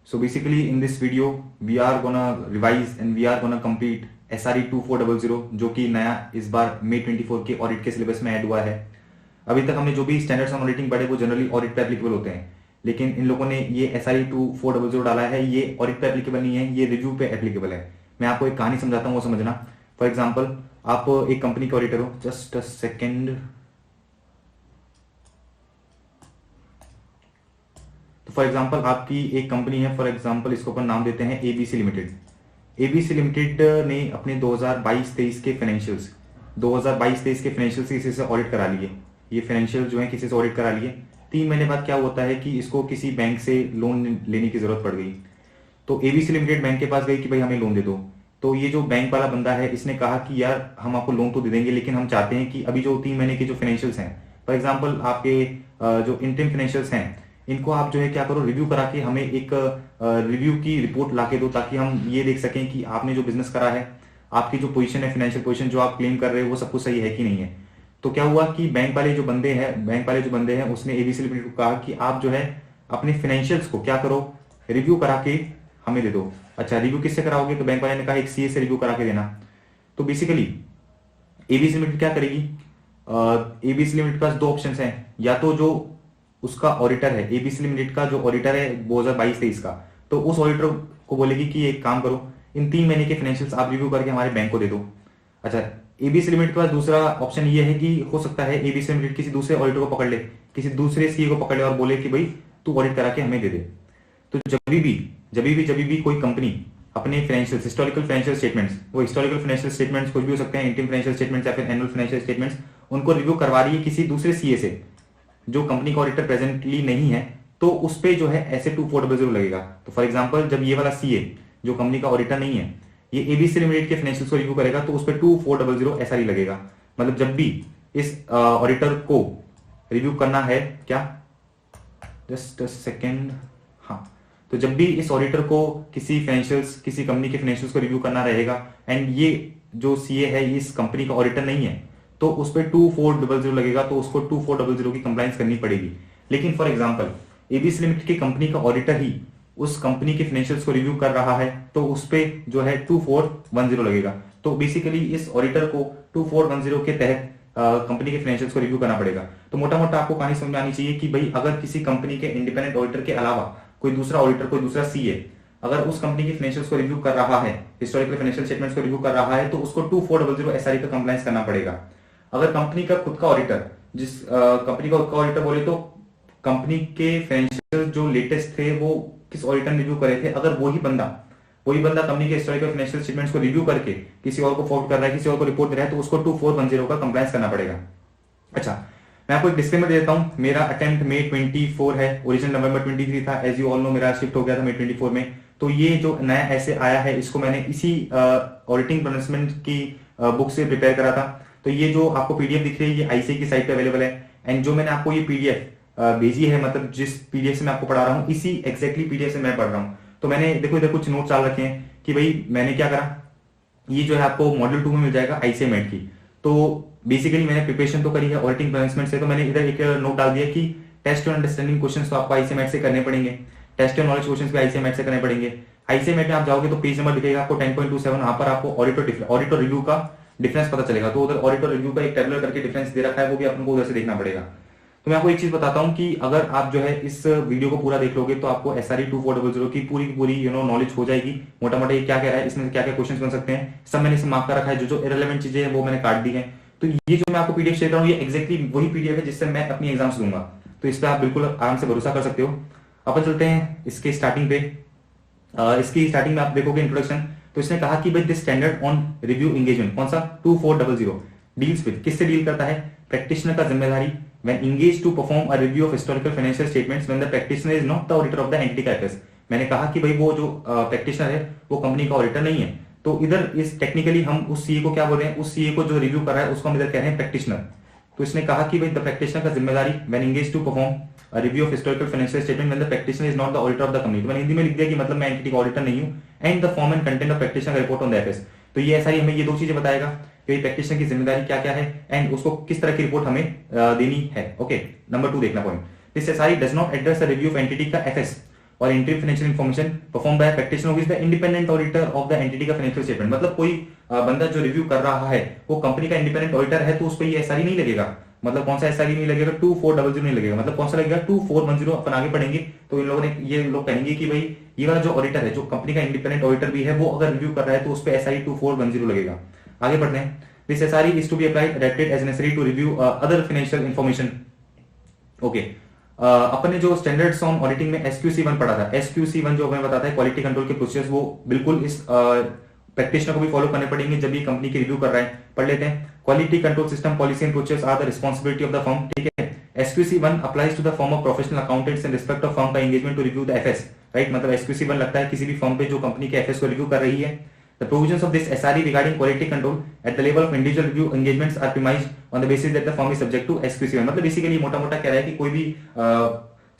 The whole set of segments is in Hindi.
So basically in this video we are gonna revise and we are gonna complete SRE 2400 जो कि नया इस बार मई 24 के ऑडिट के सिलेबस में ऐड हुआ है। अभी तक हमने जो भी स्टैंडर्ड्स ऑन ऑडिटिंग पढ़े वो जनरली ऑडिट पे एप्लीकेबल होते हैं, लेकिन इन लोगों ने ये SRE 2400 डाला है, ये ऑडिट पे एप्लीकेबल नहीं है, ये रिव्यू पे एप्लीकेबल है। मैं आपको एक कहानी समझाता हूँ, वो समझना। फॉर एग्जाम्पल आप एक कंपनी के ऑडिटर हो, जस्ट अ सेकेंड। तो फॉर एग्जाम्पल आपकी एक कंपनी है, फॉर एग्जाम्पल इसको अपन नाम देते हैं ABC लिमिटेड। ABC लिमिटेड ने अपने 2022-23 के फाइनेंशियल्स 2022-23 के फाइनेंशियल्स किसी से ऑडिट करा लिए। ये फाइनेंशियल जो है किसी से ऑडिट करा लिए। 3 महीने बाद क्या होता है कि इसको किसी बैंक से लोन लेने की जरूरत पड़ गई। तो ABC लिमिटेड बैंक के पास गई कि भाई हमें लोन दे दो। तो ये जो बैंक वाला बंदा है इसने कहा कि यार हम आपको लोन तो दे देंगे, लेकिन हम चाहते हैं कि अभी जो 3 महीने के जो फाइनेंशियल्स हैं, फॉर एग्जाम्पल आपके जो इंटरिम फाइनेंशियल्स हैं, इनको आप जो है क्या करो, रिव्यू करा के हमें एक रिव्यू की रिपोर्ट ला के दो, ताकि हम ये देख सकें कि आपने जो बिजनेस करा है, आपकी जो पोजीशन है, फाइनेंशियल पोजीशन जो आप क्लेम कर रहे हो, वो सब कुछ सही है कि नहीं है। तो क्या हुआ कि बैंक वाले जो बंदे हैं उसने ABC लिमिटेड को कहा कि आप जो है अपने फाइनेंशियल्स को क्या करो, रिव्यू करा के हमें दे दो। अच्छा, रिव्यू किससे कराओगे? तो बैंक वाले ने कहा एक CA से रिव्यू करा के देना। तो बेसिकली ABC लिमिटेड क्या करेगी? ABC लिमिटेड के पास 2 ऑप्शन हैं। या तो जो उसका ऑडिटर है, ABC लिमिटेड का जो ऑडिटर है 2022-23 का, तो उस ऑडिटर को बोलेगी कि एक काम करो, इन 3 महीने के फाइनेंशियल्स आप रिव्यू करके हमारे बैंक को दे दो। अच्छा, ABC लिमिटेड के पास दूसरा ऑप्शन ये है कि हो सकता है ABC लिमिटेड किसी दूसरे ऑडिटर को पकड़ ले, किसी दूसरे CA को पकड़ ले और बोले कि भाई तू ऑडिट करा के हमें दे दे। तो जब भी कोई कंपनी अपने फाइनेंशियल हिस्टोरिकल फाइनेंशियल स्टेटमेंट्स, वो हिस्टोरिकल फाइनेंशियल स्टेटमेंट्स कुछ भी हो सकते हैं, इंटरिम फाइनेंशियल स्टेटमेंट्स या फिर एनुअल फाइनेंशियल स्टेटमेंट्स, उनको रिव्यू करवा रही है किसी दूसरे CA से, जो कंपनी का ऑडिटर प्रेजेंटली नहीं है, तो उस पे जो है ऐसे 2400 लगेगा। तो फॉर एग्जांपल जब ये वाला CA जो कंपनी का ऑडिटर नहीं है, ये ABC लिमिटेड के फाइनेंशियल्स को रिव्यू करेगा, तो उस पे 2400 SRE लगेगा। मतलब जब भी इस ऑडिटर को रिव्यू करना है, क्या, जस्ट अ सेकेंड, हाँ, तो जब भी इस ऑडिटर को किसी कंपनी के फाइनेंशियल्स को रिव्यू करना रहेगा, एंड ये जो CA है इस कंपनी का ऑडिटर नहीं है, तो उस पर 2400 लगेगा, तो उसको 2400 की कंप्लायंस करनी पड़ेगी। लेकिन फॉर एग्जांपल ABC लिमिटेड की कंपनी का ऑडिटर ही उस कंपनी के फाइनेंशियल्स को रिव्यू कर रहा है, तो उस पे जो है 2410 लगेगा। तो बेसिकली इस ऑडिटर को 2410 के तहत कंपनी के फाइनेंशियल्स को रिव्यू करना पड़ेगा। तो मोटा मोटा आपको कहानी समझ में आनी चाहिए कि भाई अगर किसी कंपनी के इंडिपेंडेंट ऑडिटर के अलावा कोई दूसरा ऑडिटर, कोई दूसरा CA अगर उस कंपनी के फाइनेंशियल्स को रिव्यू कर रहा है, हिस्टोरिकल फाइनेंशियल स्टेटमेंट्स को रिव्यू कर रहा है, तो उसको 2400 SRE का कंप्लायंस करना पड़ेगा। अगर कंपनी का खुद का ऑडिटर, जिस कंपनी का खुद का ऑडिटर बोले तो कंपनी के फाइनेंशियल जो लेटेस्ट थे वो किस ऑडिटर ने रिव्यू करे थे, अगर वही बंदा कंपनी के हिस्टोरिकल फाइनेंशियल स्टेटमेंट्स को रिव्यू करके किसी और को फॉरवर्ड कर रहा है, किसी और को रिपोर्ट दे रहा है, तो उसको 2410 का कंप्लायंस करना पड़ेगा। अच्छा, मैं आपको एक डिस्क्लेमर दे देता हूं, मेरा अटेम्प्ट मई 24 है, ओरिजिनल नवंबर 23 था। एज यू ऑल नो मेरा शिफ्ट हो गया था मई 24 में। तो ये जो नया ऐसे आया है, इसको मैंने इसी ऑडिटिंग प्रोनाउंसमेंट की बुक से प्रिपेयर करा था। तो ये जो आपको PDF दिख रही है, ये ICAI की साइट पे अवेलेबल है। एंड जो मैंने आपको ये PDF भेजी है, मतलब जिस PDF से मैं आपको पढ़ा रहा हूँ, इसी एग्जैक्टली PDF से मैं पढ़ रहा हूँ। तो मैंने देखो इधर कुछ नोट डाल रखे हैं कि भाई मैंने क्या करा, ये जो है आपको मॉड्यूल 2 में मिल जाएगा ICAI मेट की। तो बेसिकली मैंने प्रिपरेशन तो करी है ऑडिटिंग प्रोनाउंसमेंट से, तो मैंने इधर एक नोट डाल दिया कि टेस्ट और अंडरस्टैंडिंग क्वेश्चंस तो आपको ICAI मेट से करने पड़ेंगे, टेस्ट और नॉलेज क्वेश्चंस भी ICAI मेट से करने पड़ेंगे। ICAI मेट में आप जाओगे तो पेज नंबर दिखेगा आपको 10.27, वहां पर आपको ऑडिट और रिव्यू का डिफरेंस पता चलेगा। तो उधर ऑडिट और रिव्यू का एक टेबलर करके डिफरेंस दे रखा है, वो भी आपको उधर से देखना पड़ेगा। तो मैं आपको एक चीज बताता हूं कि अगर आप जो है इस वीडियो को पूरा देख लोगे तो आपको SRE 2400 की पूरी नॉलेज हो जाएगी। मोटा मोटा ये क्या कह रहा है, इसमें क्या क्या क्वेश्चंस बन सकते हैं, सब मैंने इसे मार्क कर रखा है। जो इरेलेवेंट चीजें हैं वो मैंने काट दी है। तो ये जो मैं आपको PDF शेयर कर रहा हूँ, ये एग्जैक्टली वही PDF है जिससे मैं अपनी एग्जाम्स दूंगा। तो इस पर आप बिल्कुल आराम से भरोसा कर सकते हो। अपन चलते हैं इसके स्टार्टिंग पे। इसकी स्टार्टिंग में आप देखोगे इंट्रोडक्शन, तो इसने कहा कि भाई this standard on review engagement, कौन सा, 2400 डील्स विद, किससे डील करता है, प्रैक्टिशनर का जिम्मेदारी when engaged to perform a review of historical financial statements when the practitioner is not the auditor of the entity का FS। मैंने कहा कि भाई वो जो प्रैक्टिशनर है वो कंपनी का ऑडिटर नहीं है। तो इधर इस टेक्निकली हम उस CA को क्या बोल रहे हैं, उस CA को जो रिव्यू कर रहा है उसको हम इधर कह रहे हैं प्रैक्टिशनर। तो इसने कहा कि भाई द प्रैक्टिशनर का जिम्मेदारी when engaged to perform a review of historical financial statement when the practitioner is not the auditor of the company। तो मैंने हिंदी में लिख दिया कि मतलब मैं एंटिटी का ऑडिटर नहीं हूँ, and the form and content of practitioner report on the FS। तो ये SRE हमें ये 2 चीजें बताएगा कि प्रैक्टिशनर की जिम्मेदारी क्या क्या है एंड उसको किस तरह की रिपोर्ट हमें देनी है। ओके, नंबर 2 देखना point, this SRE does not address the review of entity का FS। और interim financial information perform by practitioner who is the independent auditor of the entity का फाइनेंशियल स्टेटमेंट। मतलब कोई बंदा जो रिव्यू कर रहा है वो कंपनी का इंडिपेंडेंट ऑडिटर है, तो उस पर ये एसआरई नहीं लगेगा। मतलब कौन सा एसआरई नहीं लगेगा, 2400 नहीं लगेगा। मतलब कौन सा लगेगा, 2410। अपन आगे पढ़ेंगे तो इन लोगों ने ये लोग कहेंगे कि भाई ये वाला जो ऑडिटर है, जो कंपनी का इंडिपेंडेंट ऑडिटर भी है, वो अगर रिव्यू कर रहा है तो उस पर एसआरई 2410 लगेगा। आगे बढ़ते हैं। This SRE is to be applied adapted as necessary to review other financial information. Okay, अपन ने जो स्टैंडर्ड्स ऑन ऑडिटिंग में SQC1 पढ़ा था, SQC1 जो हमें बताता है क्वालिटी कंट्रोल के प्रोसेस, वो बिल्कुल इस प्रैक्टिशनर को भी फॉलो करने पड़ेंगे जब ये कंपनी की रिव्यू कर रहा है। पढ़ लेते हैं। Quality control system policy and process are the responsibility of the firm. ठीक है, SQC1 applies to the firm of professional accountants in respect of firm का engagement to review the FS। Right, मतलब SQC1 लगता है किसी भी फर्म पे जो कंपनी के FS को रिव्यू कर रही है। The provisions of this SRE regarding quality control at the level of individual review engagements are premised on the basis that the firm is subject to SQC1। मतलब बेसिकली मोटा मोटा कह रहा है कि कोई भी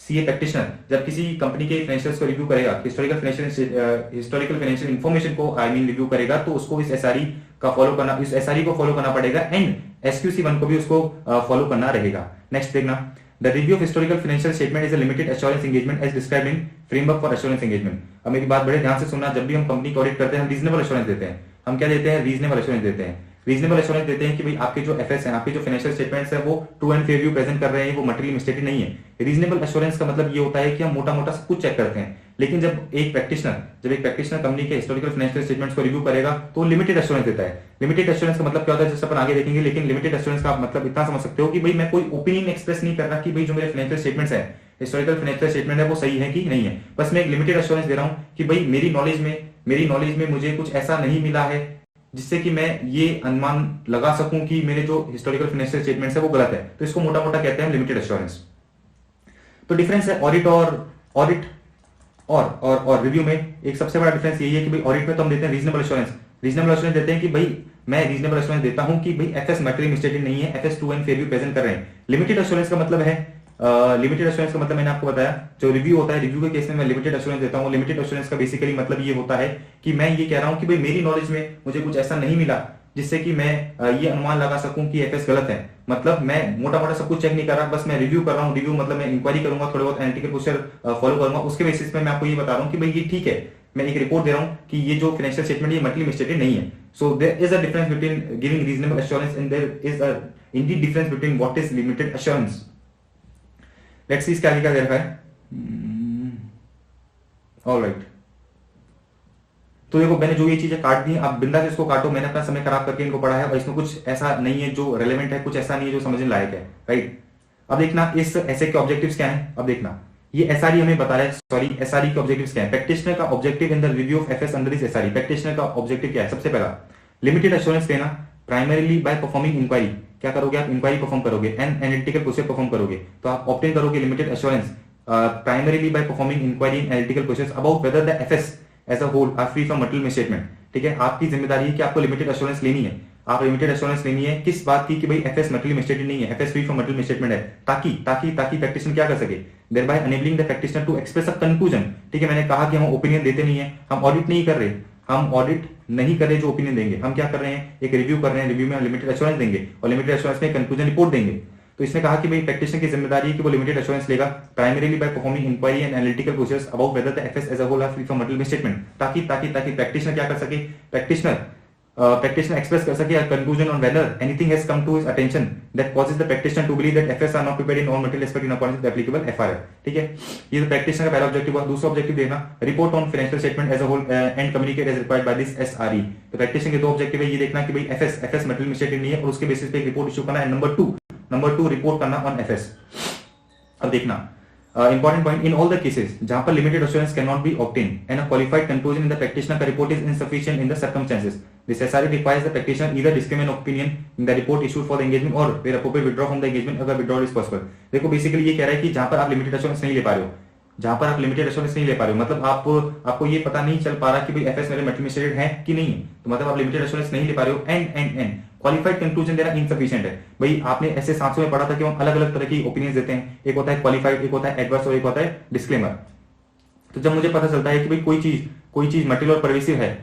सीए प्रैक्टिशनर जब किसी कंपनी के फाइनेंशियल्स को रिव्यू करेगा, हिस्टोरिकल फाइनेंशियल इन्फॉर्मेशन को रिव्यू करेगा, तो उसको इस एसआरई का फॉलो करना, इस एसआरई को फॉलो करना पड़ेगा एंड SQC1 को भी उसको फॉलो करना रहेगा। नेक्स्ट देखना, The review of historical financial statement is a limited assurance engagement as described in framework for assurance engagement। अब मेरी बात बड़े ध्यान से सुनना, जब भी हम कंपनी को ऑडिट करते हैं हम रीजनेबल एश्योरेंस देते हैं। हम क्या देते हैं, रीजनेबल एश्योरेंस देते हैं। रीजनेबल एश्योरेंस देते हैं कि भाई आपके जो एफएस हैं, आपके जो फाइनेंशियल स्टेटमेंट्स हैं, वो true and fair view present कर रहे हैं, वो मटेरियल मिस्टेक नहीं है। रीजनेबल एश्योरेंस का मतलब ये होता है कि हम मोटा मोटा सब कुछ चेक करते हैं, लेकिन जब एक प्रैक्टिशनर कंपनी के हिस्टोरिकल फाइनेंशियल स्टेटमेंट्स को रिव्यू करेगा तो लिमिटेड एश्योरेंस देता है। लिमिटेड एश्योरेंस का मतलब क्या होता है, जैसे अपन आगे देखेंगे, लेकिन लिमिटेड एश्योरेंस का मतलब इतना समझ सकते हो कि भाई मैं कोई ओपिनियन एक्सप्रेस नहीं कर रहा कि भाई जो मेरे फाइनेंशियल स्टेटमेंट्स है, हिस्टोरिकल फाइनेंशियल स्टेटमेंट है, वो सही है कि नहीं है। बस मैं एक लिमिटेड एश्योरेंस दे रहा हूं कि भाई मेरी नॉलेज में मुझे कुछ ऐसा नहीं मिला है जिससे कि मैं ये अनुमान लगा सकूं कि मेरे जो हिस्टोरिकल फाइनेंशियल स्टेटमेंट्स है वो गलत है। तो इसको मोटा मोटा कहते हैं लिमिटेड एश्योरेंस। तो डिफरेंस है ऑडिट और रिव्यू में। एक सबसे बड़ा डिफरेंस यही है कि भाई ऑडिट में तो हम देते हैं रीजनेबल एश्योरेंस देते हैं कि भाई मैं रीजनेबल एश्योरेंस देता हूं कि भाई एफएस मटेरियल मिस्टेक नहीं है, FS true and fair view present कर रहे हैं। लिमिटेड एश्योरेंस का मतलब है, लिमिटेड एश्योरेंस का मतलब मैंने आपको बताया, जो रिव्यू होता है, रिव्यू के केस में मैं लिमिटेड एश्योरेंस देता हूं। लिमिटेड एश्योरेंस का बेसिकली मतलब ये होता है कि मैं ये कह रहा हूं कि भाई मेरी नॉलेज में मुझे कुछ ऐसा नहीं मिला जिससे कि मैं ये अनुमान लगा सकूं कि एफएस गलत है। मतलब मैं मोटा मोटा सब कुछ चेक नहीं कर रहा, बस मैं रिव्यू कर रहा हूं। रिव्यू मतलब मैं इंक्वायरी करूंगा, थोड़े बहुत एनालिटिकल प्रोसीजर फॉलो करूंगा, उसके बेसिस पे मैं आपको ये बता रहा हूं कि भाई ये ठीक है, मैं एक रिपोर्ट दे रहा हूं कि ये जो फाइनेंशियल स्टेटमेंट ये मटेरियल मिस्टेक नहीं है। So there is a difference between giving reasonable assurance and there is a indeed difference between what is limited assurance. Let's see इसके आगे क्या दे रखा है। ऑलराइट, तो देखो मैंने जो ये चीजें काट दी, आप बिंदास इसको काटो। मैंने अपना समय खराब करके इनको पढ़ा है और इसमें कुछ ऐसा नहीं है जो रेलेवेंट है, कुछ ऐसा नहीं है जो समझने लायक है। राइट, अब देखना इस ऐसे के ऑब्जेक्टिव्स क्या हैं। अब देखना ये एसआरई हमें बता रहा है, सॉरी एसआरई के ऑब्जेक्टिव्स क्या है। प्रैक्टिशनर का objective in the review of FS under this SRE, practitioner का ऑब्जेक्टिव क्या है। सबसे पहला लिमिटेड एश्योरेंस देना, प्राइमरीली बाय परफॉर्मिंग इंक्वायरी। क्या करोगे आप, इंक्वायरी परफॉर्म करोगे एंड एनालिटिकल प्रोसेस परफॉर्म करोगे, तो आप ऑब्टेन करोगे limited assurance primarily by performing inquiry and analytical process about whether the FS as a whole are free from material misstatement. ठीक है, आपकी जिम्मेदारी है कि आपको लिमिटेड एश्योरेंस लेनी है। आप लिमिटेड एश्योरेंस लेनी है किस बात की कि भाई एफएस मटेरियल मिसस्टेटेड नहीं है, FS free from material misstatement है, ताकि ताकि ताकि प्रैक्टिशनर क्या कर सके, thereby enabling the practitioner to express a conclusion. ठीक है, मैंने कहा कि हम ओपिनियन देते नहीं है, हम ऑडिट नहीं कर रहे, हम ऑडिट नहीं कर रहे जो ओपिनियन देंगे, हम क्या कर रहे हैं, एक रिव्यू कर रहे हैं। रिव्यू में हम लिमिटेड एश्योरेंस देंगे और लिमिटेड एश्योरेंस में कंक्लूजन रिपोर्ट देंगे। तो इसने कहा कि भाई प्रैक्टिशनर की जिम्मेदारी है कि वो लिमिटेड एश्योरेंस लेगा primarily by performing inquiry and analytical process about whether the FS as a whole are free from material misstatement, ताकि ताकि ताकि प्रैक्टिशनर क्या कर सके, practitioner express कर सके a conclusion on whether anything has come to his attention that causes the practitioner to believe that FS are not prepared in all material aspect in accordance with the applicable FRL। ठीक है, ये तो practitioner का पहला ऑब्जेक्टिव हुआ। दूसरा ऑब्जेक्टिव देना report on financial statement as a whole and communicate as required by this SRE. तो प्रैक्टिशनर के दो ऑब्जेक्टिव है, ये देखना कि भाई एफएस मटेरियल मिस्टेक नहीं है और उसके बेसिस पे एक रिपोर्ट इशू करना है। नंबर 2 रिपोर्ट करना ऑन एफएस। अब देखना important point in all the cases जहां पर limited assurance cannot be obtained and a qualified conclusion in the practitioner का report is insufficient in the circumstances, this SRE requires the practitioner either disclaim an opinion in the report issued for the engagement or where appropriate withdraw from the engagement अगर withdrawal is possible। देखो बेसिकली ये कह रहा है कि जहां पर आप लिमिटेड एश्योरेंस नहीं ले पा रहे हो, जहां पर आप लिमिटेड एश्योरेंस नहीं ले पा रहे हो, मतलब आपको ये पता नहीं चल पा रहा कि भाई एफएस मेरे मटेरियल मिसस्टेटेड है कि नहीं है, तो मतलब आप लिमिटेड एश्योरेंस नहीं ले पा रहे हो एंड क्वालिफाइड कंक्लूजन देना इनसफिशिएंट है। भाई आपने ऐसे सांसों में पढ़ा था कि हम अलग अलग तरह की ओपिनियंस देते हैं, एक होता है क्वालिफाइड, एक होता है एडवर्स और एक होता है डिस्क्लेमर। तो जब मुझे पता चलता है कि भाई कोई चीज मटेरियल और परवेसिव है,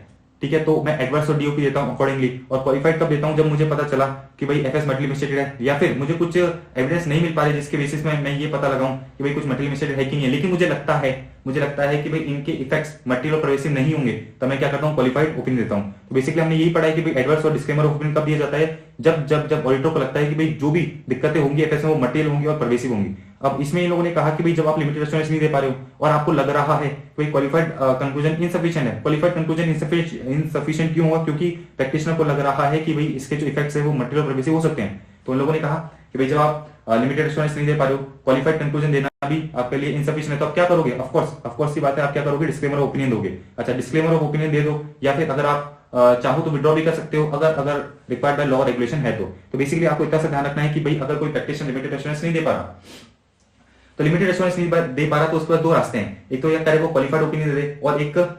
ठीक है, तो मैं एडवर्स और डीओपी देता हूं अकॉर्डिंगली। और क्वालिफाइड कब देता हूं, जब मुझे पता चला कि भाई एफएस मटेरियल मिसस्टेटेड है या फिर मुझे कुछ एविडेंस नहीं मिल पा रही जिसके बेसिस में मैं ये पता लगाऊं कि भाई कुछ मटेरियल मिसस्टेटेड है कि नहीं है, लेकिन मुझे लगता है मुझे लगता है कि भाई इनके इफेक्ट्स मटेरियल और परवेसिव नहीं होंगे, तो मैं क्या करता हूँ, क्वालिफाइड ओपिनियन देता हूँ। तो बेसिकली हमने यही पढ़ा है कि भाई एडवर्स और डिस्क्लेमर ऑफ ओपिनियन कब दिया जाता है, जब जब जब ऑडिटर को लगता है कि भाई जो भी दिक्कतें होंगी एफएस में वो मटेरियल होंगी और परवेसिव होंगी। अब इसमें इन लोगों ने कहा कि भाई जब आप लिमिटेड एश्योरेंस नहीं दे पा रहे हो और आपको लग रहा है कि क्वालिफाइड कंक्लूजन इनसफिशिएंट है, क्वालिफाइड कंक्लूजन इनसफिशिएंट क्यों हुआ, क्योंकि प्रैक्टिशनर को लग रहा है कि भाई इसके जो इफेक्ट्स है वो मटेरियल परवेसिव हो सकते हैं। तो उन लोगों ने कहा कि भाई जब आप लिमिटेड एश्योरेंस नहीं दे पा रहे हो, क्वालिफाइड कंक्लूजन देना भी आपके लिए इनसफिशिएंट है, तो आप क्या करोगे, ऑफकोर्स सी बात है, आप क्या करोगे, डिस्क्लेमर ऑफ ओपिनियन दोगे। अच्छा, डिस्क्लेमर ऑफ ओपिनियन दे दो, या फिर अगर आप चाहो तो विड्रॉ भी कर सकते हो अगर अगर रिक्वायर्ड बाय लॉ रेगुलेशन है तो बेसिकली आपको इतना सा ध्यान रखना है कि भाई अगर कोई प्रैक्टिशनर लिमिटेड एश्योरेंस नहीं दे पा रहा, तो लिमिटेड एश्योरेंस नहीं दे पा रहा तो उसके बाद दो रास्ते हैं, एक तो यह करे वो क्वालिफाइड ओपिनियन दे दे और एक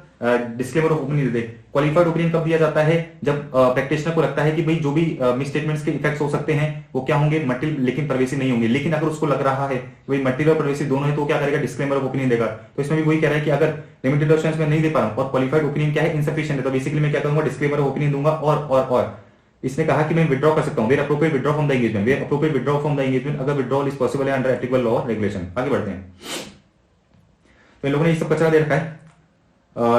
disclaimer of opinion they they. Qualified opinion कब दिया जाता है, जब प्रैक्टिशनर को लगता है कि भाई जो भी मिसस्टेटमेंट्स के इफेक्ट्स हो सकते हैं वो क्या होंगे, मटेरियल लेकिन परवेसिव नहीं होंगे। लेकिन अगर उसको लग रहा है कि भाई मटेरियल और परवेसिव दोनों है तो क्या करेगा, डिस्क्लेमर ऑफ ओपिनियन देगा। तो इसमें भी वही कह रहा है कि अगर लिमिटेड एश्योरेंस में नहीं दे पा रहा हूं और क्वालिफाइड ओपिनियन क्या है, इनसफिशिएंट है, तो बेसिकली मैं क्या करूंगा, डिस्क्लेमर ऑफ ओपिनियन दूंगा। और इसने कहा कि मैं विड्रॉ कर सकता हूं, where appropriate withdraw from the engagement, where appropriate withdraw from the engagement, अगर विड्रॉल इज पॉसिबल है अंडर एप्लीकेबल लॉ और रेगुलेशन। आगे बढ़ते हैं। तो इन लोगों ने ये सब कचरा दे रखा है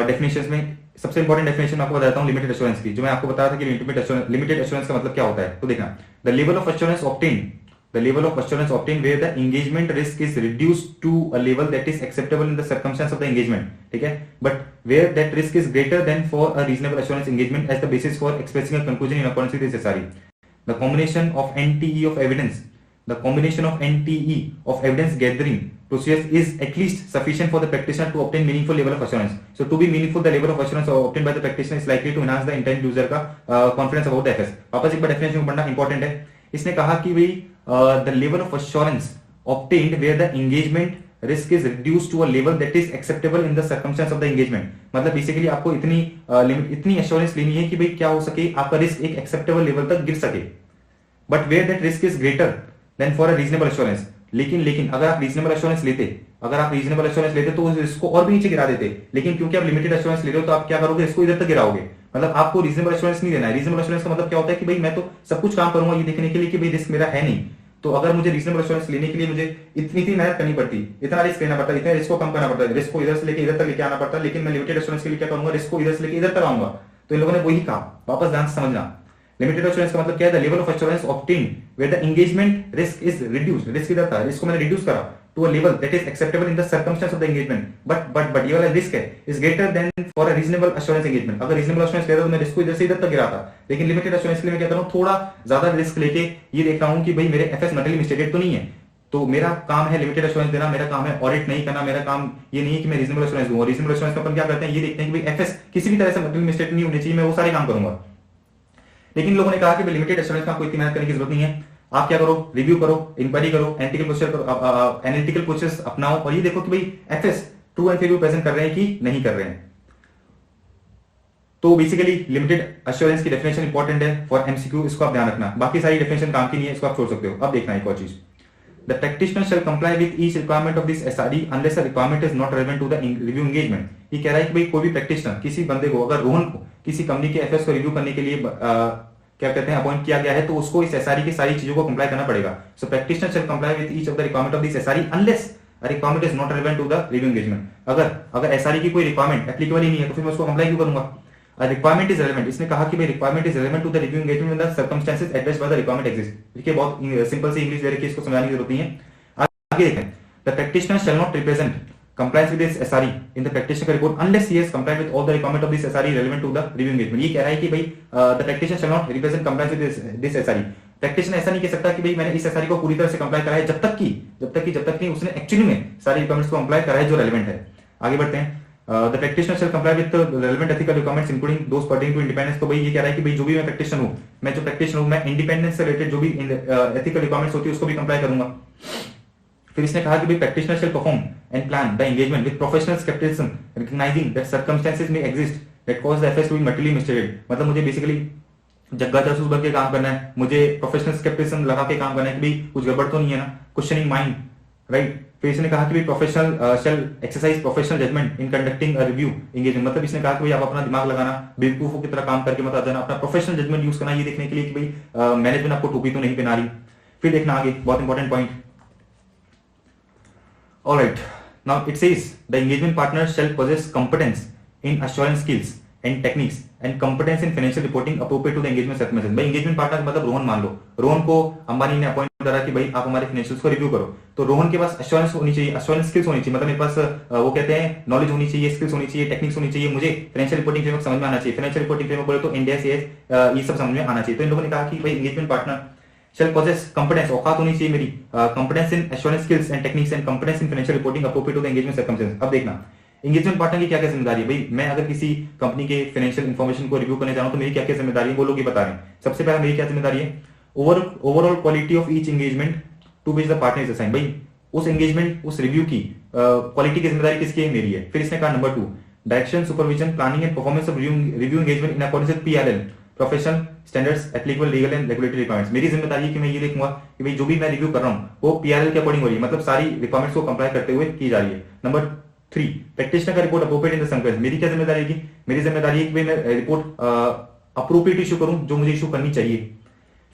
डेफिनेशंस में। सबसे इंपॉर्टेंट डेफिनेशन आपको बताता हूं लिमिटेड एश्योरेंस की, जो मैं आपको बताया था कि लिमिटेड एश्योरेंस का मतलब क्या होता है। तो देखना, the level of assurance obtain where the engagement risk is reduced to a level that is acceptable in the circumstance of the engagement, ठीक है, but where that risk is greater than for a reasonable assurance engagement as the basis for expressing a conclusion in accordance with this SRE. The combination of NTE of evidence gathering procedures is at least sufficient for the practitioner to obtain meaningful level of assurance. So to be meaningful, the level of assurance obtained by the practitioner is likely to enhance the intent user का confidence about the FS. वापस एक बार डेफिनेशन पढ़ना इंपॉर्टेंट है। इसने कहा कि भाई the level of assurance obtained where the engagement risk is reduced to a level that is acceptable in the circumstance of the engagement, मतलब बेसिकली आपको इतनी एश्योरेंस लेनी है कि भाई क्या हो सके, आपका रिस्क एक एक्सेप्टेबल लेवल तक गिर सके, but where that risk is greater than for a reasonable assurance. लेकिन अगर आप रीजनेबल एश्योरेंस लेते तो उस रिस्क को और भी नीचे गिरा देते, लेकिन क्योंकि आप लिमिटेड एश्योरेंस ले रहे हो तो आप क्या करोगे, इसको इधर तक गिराओगे। मतलब आपको रीजनेबल एश्योरेंस नहीं देना है। रीजनेबल एश्योरेंस का मतलब क्या होता है कि भाई मैं तो सब कुछ काम करूंगा ये देखने के लिए कि भाई रिस्क मेरा है नहीं, तो अगर मुझे रीजनेबल एश्योरेंस लेने के लिए मुझे इतनी मेहनत करनी पड़ती, इतना रिस्क लेना पड़ता, इतना रिस्क को कम करना पड़ता है, रिस्क को इधर से लेके इधर तक लेके आना पड़ता, लेकिन मैं लिमिटेड एश्योरेंस के लिए क्या करूंगा, रिस्क को इधर से लेके इधर तक आऊंगा। तो इन लोगों ने वही कहा, वापस ध्यान से समझना, लिमिटेड एश्योरेंस का मतलब क्या है, the level of assurance obtain where the engagement risk is reduced, risk इधर था, रिस्क को मैंने रिड्यूस करा to a level that is acceptable in the circumstance of the engagement, but ये वाला रिस्क है is greater than for a reasonable assurance engagement. अगर रीजनेबल एश्योरेंस लेता तो मैं रिस्क को इधर से इधर तक गिरा था, लेकिन लिमिटेड एश्योरेंस के लिए मैं क्या करूं, थोड़ा ज्यादा रिस्क लेके ये देख रहा हूं कि भाई मेरे एफएस मटेरियल मिस्टेटेड तो नहीं है। तो मेरा काम है लिमिटेड एश्योरेंस देना, मेरा काम है ऑडिट नहीं करना, मेरा काम ये नहीं है कि मैं रीजनेबल एश्योरेंस दूंगा। रीजनेबल एश्योरेंस में अपन क्या करते हैं, ये देखते हैं कि भाई एफएस किसी भी तरह से मटेरियल मिस्टेक नहीं होनी चाहिए, मैं वो सारे काम करूंगा। लेकिन लोगों ने कहा कि लिमिटेड एश्योरेंस में आपको इतनी मेहनत करने की जरूरत नहीं है, आप क्या करो, रिव्यू करो, इंक्वायरी करो, एनालिटिकल प्रोसेस अपनाओ और ये देखो कि भाई FS true and fair view present कर रहे हैं कि नहीं कर रहे हैं। तो बेसिकली लिमिटेड एश्योरेंस की डेफिनेशन इंपॉर्टेंट है फॉर एमसीक्यू, इसको आप ध्यान रखना, बाकी सारी डेफिनेशन काम की नहीं है, इसको आप छोड़ सकते हो। अब देखना एक और चीज, the practitioner shall comply with each requirement of this SRE unless a requirement is not relevant to the review engagement। ये कह रहा है कि भाई कोई भी प्रैक्टिशनर किसी बंदे को, अगर रोहन को किसी कंपनी के एफएस को रिव्यू करने के लिए क्या कहते हैं अपॉइंट किया गया है, तो उसको इस एसआरई की सारी चीजों को कंप्लाई करना पड़ेगा। So practitioner shall comply with each of the requirement of this SRE unless a requirement is not relevant to the review engagement. अगर एसआरई की कोई रिक्वायरमेंट एप्लीकेबल ही नहीं है तो फिर मैं उसको कंप्लाई क्यों करूंगा। रिक्वायरमेंट इज रेलेवेंट, इसने कहा कि भाई requirement is relevant to the review engagement when the circumstances addressed by the requirement exist. देखिए बहुत सिंपल सी इंग्लिश दे रखी है, इसको समझाने की जरूरत नहीं है। आगे देखें, the practitioner shall not represent complies with this SRE in the practitioner report unless he has complied with all the requirement of this SRE relevant to the review engagement। ये कह रहा है कि भाई the practitioner shall not represent compliance with this SRE। Practitioner ऐसा नहीं कह सकता कि भाई मैंने इस SRE को पूरी तरह से कंप्लाई करा है, जब तक कि उसने एक्चुअली में सारी रिक्वायरमेंट्स को कंप्लाई करा है जो रेलेवेंट है। आगे बढ़ते हैं, the practitioner shall comply with the relevant ethical requirements including those pertaining to independence। तो भाई ये कह रहा है कि भाई जो भी मैं प्रैक्टिशनर हूँ, मैं इंडिपेंडेंस से रिलेटेड जो भी एथिकल रिक्वायरमेंट्स होती है उसको भी कंप्लाई करूंगा। फिर इसने कहा कि भाई practitioner shall perform and plan the engagement with professional scepticism recognising that circumstances may exist that cause the FS to be materially misstated. मतलब मुझे बेसिकली जग्गा जासूस बन के काम करना है, मुझे प्रोफेशनल स्केप्टिसिज्म लगा के काम करना है कि भाई कुछ गड़बड़ तो नहीं है ना, क्वेश्चनिंग माइंड, राइट। फिर इसने कहा कि भाई professional shall exercise professional judgement in conducting a review engagement. मतलब इसने कहा कि भाई आप अपना दिमाग लगाना, बेवकूफों की तरह काम करके मत आ जाना, अपना प्रोफेशनल जजमेंट यूज करना ये देखने के लिए कि भाई मैनेजमेंट आपको टोपी तो नहीं पहना रही। फिर देखना आगे बहुत important point, alright, now it says the engagement partner shall possess competence in assurance skills and techniques and competence in financial reporting appropriate to the engagement circumstances. भाई एंगेजमेंट पार्टनर मतलब रोहन मान लो, रोहन को अंबानी ने अपॉइंट करा कि भाई आप हमारे फाइनेंशियल्स को रिव्यू करो, तो रोहन के पास अश्योरेंस होनी चाहिए, अश्योरेंस स्किल्स होनी चाहिए, मतलब मेरे पास वो कहते हैं नॉलेज होनी चाहिए, स्किल्स होनी चाहिए, टेक्निक्स होनी चाहिए, मुझे फाइनेंशियल रिपोर्टिंग फ्रेमवर्क समझ में आना चाहिए। फाइनेंशियल रिपोर्टिंग फ्रेमवर्क बोले तो इंडिया से ये सब समझ में आना चाहिए। तो इन लोगों ने कहा कि भाई engagement partner shall possess competence, औकात होनी चाहिए मेरी, competence in assurance skills and techniques and competence in financial reporting appropriate to the engagement circumstances। अब देखना एंगेजमेंट पार्टनर की क्या क्या जिम्मेदारी है। भाई मैं अगर किसी कंपनी के फाइनेंशियल इन्फॉर्मेशन को रिव्यू करने जा रहा हूं तो मेरी क्या क्या जिम्मेदारी है वो लोग ही बता रहे हैं। सबसे पहला मेरी क्या जिम्मेदारी है, overall quality of each engagement to which the partner is assigned. भाई उस एंगेजमेंट उस रिव्यू की क्वालिटी की जिम्मेदारी किसकी है, मेरी है। फिर इसने कहा number 2 direction supervision planning and performance of review engagement in according with PLL professional standards applicable legal and regulatory requirements. मेरी जिम्मेदारी है कि मैं ये देखूंगा कि भाई जो भी मैं रिव्यू कर रहा हूं वो पीआरएल के अकॉर्डिंग हो रही है, मतलब सारी रिक्वायरमेंट्स को कंप्लाई करते हुए की जा रही है। नंबर 3 प्रैक्टिशनर का report appropriate in the circumstances. मेरी क्या जिम्मेदारी है कि मेरी जिम्मेदारी है कि भाई मैं रिपोर्ट अप्रोप्रिएट इशू करूं जो मुझे इशू करनी चाहिए।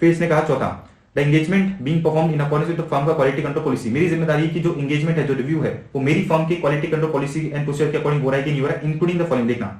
फिर इसने कहा चौथा the engagement being performed in accordance with the firm का क्वालिटी कंट्रोल पॉलिसी। मेरी जिम्मेदारी है कि जो एंगेजमेंट है जो रिव्यू है वो मेरी फर्म की quality control policy and procedure के अकॉर्डिंग हो रहा है कि नहीं हो रहा है, इंक्लूडिंग द फॉलोइंग। देखना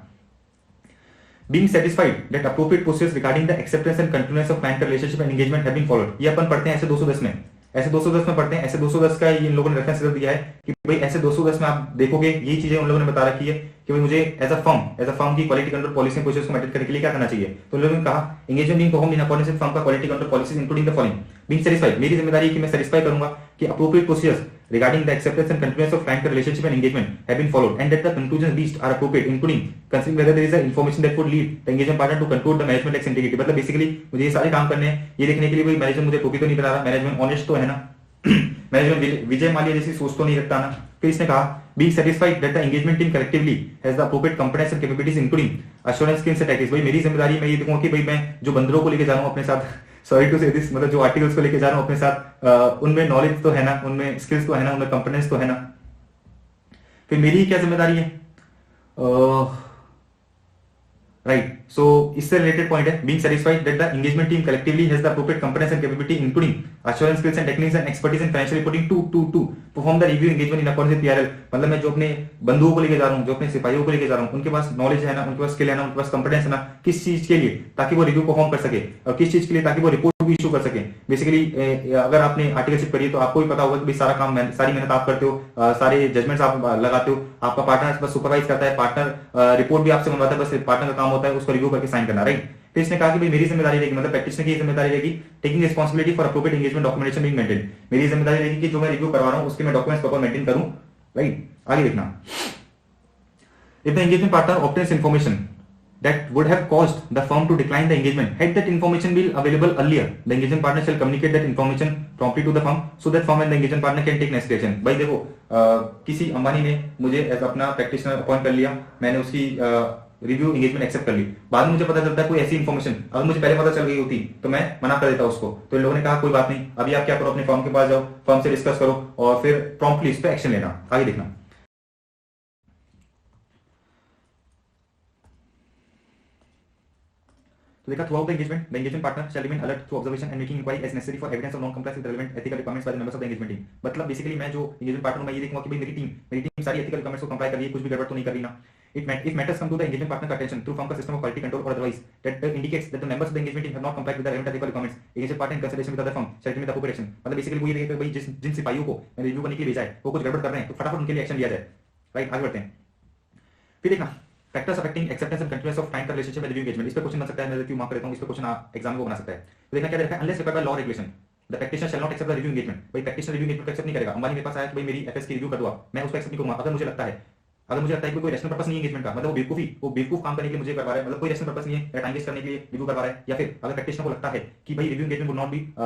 being satisfied that appropriate procedures regarding the acceptance and continuance of client relationship and engagement have been followed। ये अपन पढ़ते हैं ऐसे 210 में, ऐसे 210 में पढ़ते हैं। ऐसे 210 का इन लोगों ने रेफरेंस दिया है कि भाई ऐसे 210 में आप देखोगे यही चीजें उन लोगों ने बता रखी है कि भाई मुझे एज अ फर्म की क्वालिटी कंट्रोल पॉलिसी प्रोसेस को मेंटेन करने के लिए क्या करना चाहिए। तो उन लोगों ने कहा engagement being performed in accordance with firm का quality control policies including the following. Being satisfied मेरी जिम्मेदारी है कि मैं सैटिस्फाई करूंगा कि appropriate procedures regarding the acceptance and continuance of client relationship and engagement have been followed and that the conclusions reached are appropriate including considering whether there is a information that could lead the engagement partner to conclude the management lacks integrity। मतलब बेसिकली मुझे ये सारे काम करने हैं ये देखने के लिए भाई मैनेजमेंट मुझे टोपी तो नहीं बना रहा, मैनेजमेंट ऑनेस्ट तो है ना, मैनेजमेंट विजय माल्या जैसी सोच तो नहीं रखता ना। फिर इसने कहा being satisfied that the engagement team collectively has the appropriate competence and capabilities including assurance skills and tactics। भाई मेरी जिम्मेदारी मैं ये देखूंगा कि भाई मैं जो बंदरों को लेके जा रहा हूँ अपने साथ, सॉरी टू से दिस, मतलब जो आर्टिकल्स को लेके जा रहा हूं अपने साथ उनमें नॉलेज तो है ना, उनमें स्किल्स तो है ना, उनमें कंपेटेंस तो है ना। फिर मेरी क्या जिम्मेदारी है, राइट। सो इससे रिलेटेड पॉइंट है being satisfied that the engagement team collectively has the appropriate competence and capability including assurance skills and techniques and expertise in financial reporting to perform the review engagement in accordance with PRL. मतलब मैं जो अपने बंधुओं को लेके जा रहा हूं, जो अपने सिपाहियों को लेके जा रहा हूं, उनके पास नॉलेज है ना, उनके पास स्किल है ना, उनके पास कंपेटेंस है ना, किस चीज के लिए, ताकि वो रिव्यू परफॉर्म कर सके, और किस चीज के लिए, ताकि वो रिपोर्ट भी इशू कर सके। बेसिकली अगर आपने आर्टिकलशिप करी है तो आपको भी पता होगा कि सारा काम सारी मेहनत आप करते हो, सारे जजमेंट्स आप लगाते हो, आपका पार्टनर बस सुपरवाइज करता है, पार्टनर रिपोर्ट भी आपसे बनवाता है, बस पार्टनर का काम होता है उसको रिव्यू करके साइन करना, राइट। फिर इसने कहा कि भाई मेरी जिम्मेदारी रहेगी, मतलब प्रैक्टिशनर की जिम्मेदारी रहेगी taking responsibility for appropriate engagement documentation being maintain. मेरी जिम्मेदारी रहेगी कि जो मैं रिव्यू करवा रहा हूं उसके मैं डॉक्यूमेंट्स प्रॉपर मेंटेन करूं, राइट। आगे देखना if the engagement partner obtains information that would have caused the firm to decline the engagement had that information been available earlier the engagement partner shall communicate that information promptly to the firm so that firm and the engagement partner can take next action। भाई देखो किसी अंबानी ने मुझे एज अपना प्रैक्टिशनर अपॉइंट कर लिया, मैंने उसकी रिव्यू एंगेजमेंट एक्सेप्ट कर ली, बाद में मुझे पता चलता है कोई ऐसी इन्फॉर्मेशन अगर मुझे पहले पता चल गई होती तो मैं मना कर देता उसको। तो इन लोगों ने कहा कोई बात नहीं, अभी आप क्या करो अपने फर्म के पास जाओ, फर्म से डिस्कस करो और फिर प्रॉम्प्टली इस पर एक्शन लेना। आगे देखना देखा throughout the engagement partner shall remain alert to observation and making inquiry as necessary for evidence of non-compliance with relevant ethical requirements by the members of the engagement team। मतलब बेसिकली मैं जो engagement partner मैं ये देखूंगा कि भाई मेरी टीम सारी ethical requirements को comply कर रही है, कुछ भी गड़बड़ तो नहीं कर रही ना। If matters come to the engagement partner attention through firm का system of quality control or otherwise that indicates that the members of the engagement team have not complied with the relevant ethical requirements, engagement partner in consultation with other firm shall take the appropriate action। मतलब बेसिकली वो ये देखेगा भाई जिन सिपाहियों को मैंने रिव्यू करने के लिए भेजा है वो कुछ गड़बड़ कर रहे हैं तो फटाफट उनके लिए एक्शन लिया जाए, राइट। आगे बढ़ते हैं। फिर देखना factors affecting acceptance and continuous of client relationship and review engagement. इस पे क्वेश्चन बन सकता है, मैं क्यों मार्क करता हूं, इस पे क्वेश्चन एग्जाम को बना सकता है। तो देखना क्या देखा है, unless required by law regulation the practitioner shall not accept the review engagement. भाई प्रैक्टिशनर रिव्यू एंगेजमेंट को एक्सेप्ट नहीं करेगा। अंबानी मेरे पास आया कि भाई मेरी एफएस की रिव्यू कर दो, मैं उसको एक्सेप्ट नहीं करूंगा अगर मुझे लगता है कि कोई रैशनल पर्पस नहीं है एंगेजमेंट का, मतलब वो बेवकूफ काम करने के लिए मुझे करवा रहा है, मतलब कोई रैशनल पर्पस नहीं है, टाइम वेस्ट करने के लिए रिव्यू करवा रहा है। या फिर अगर प्रैक्टिशनर को लगता है कि भाई review engagement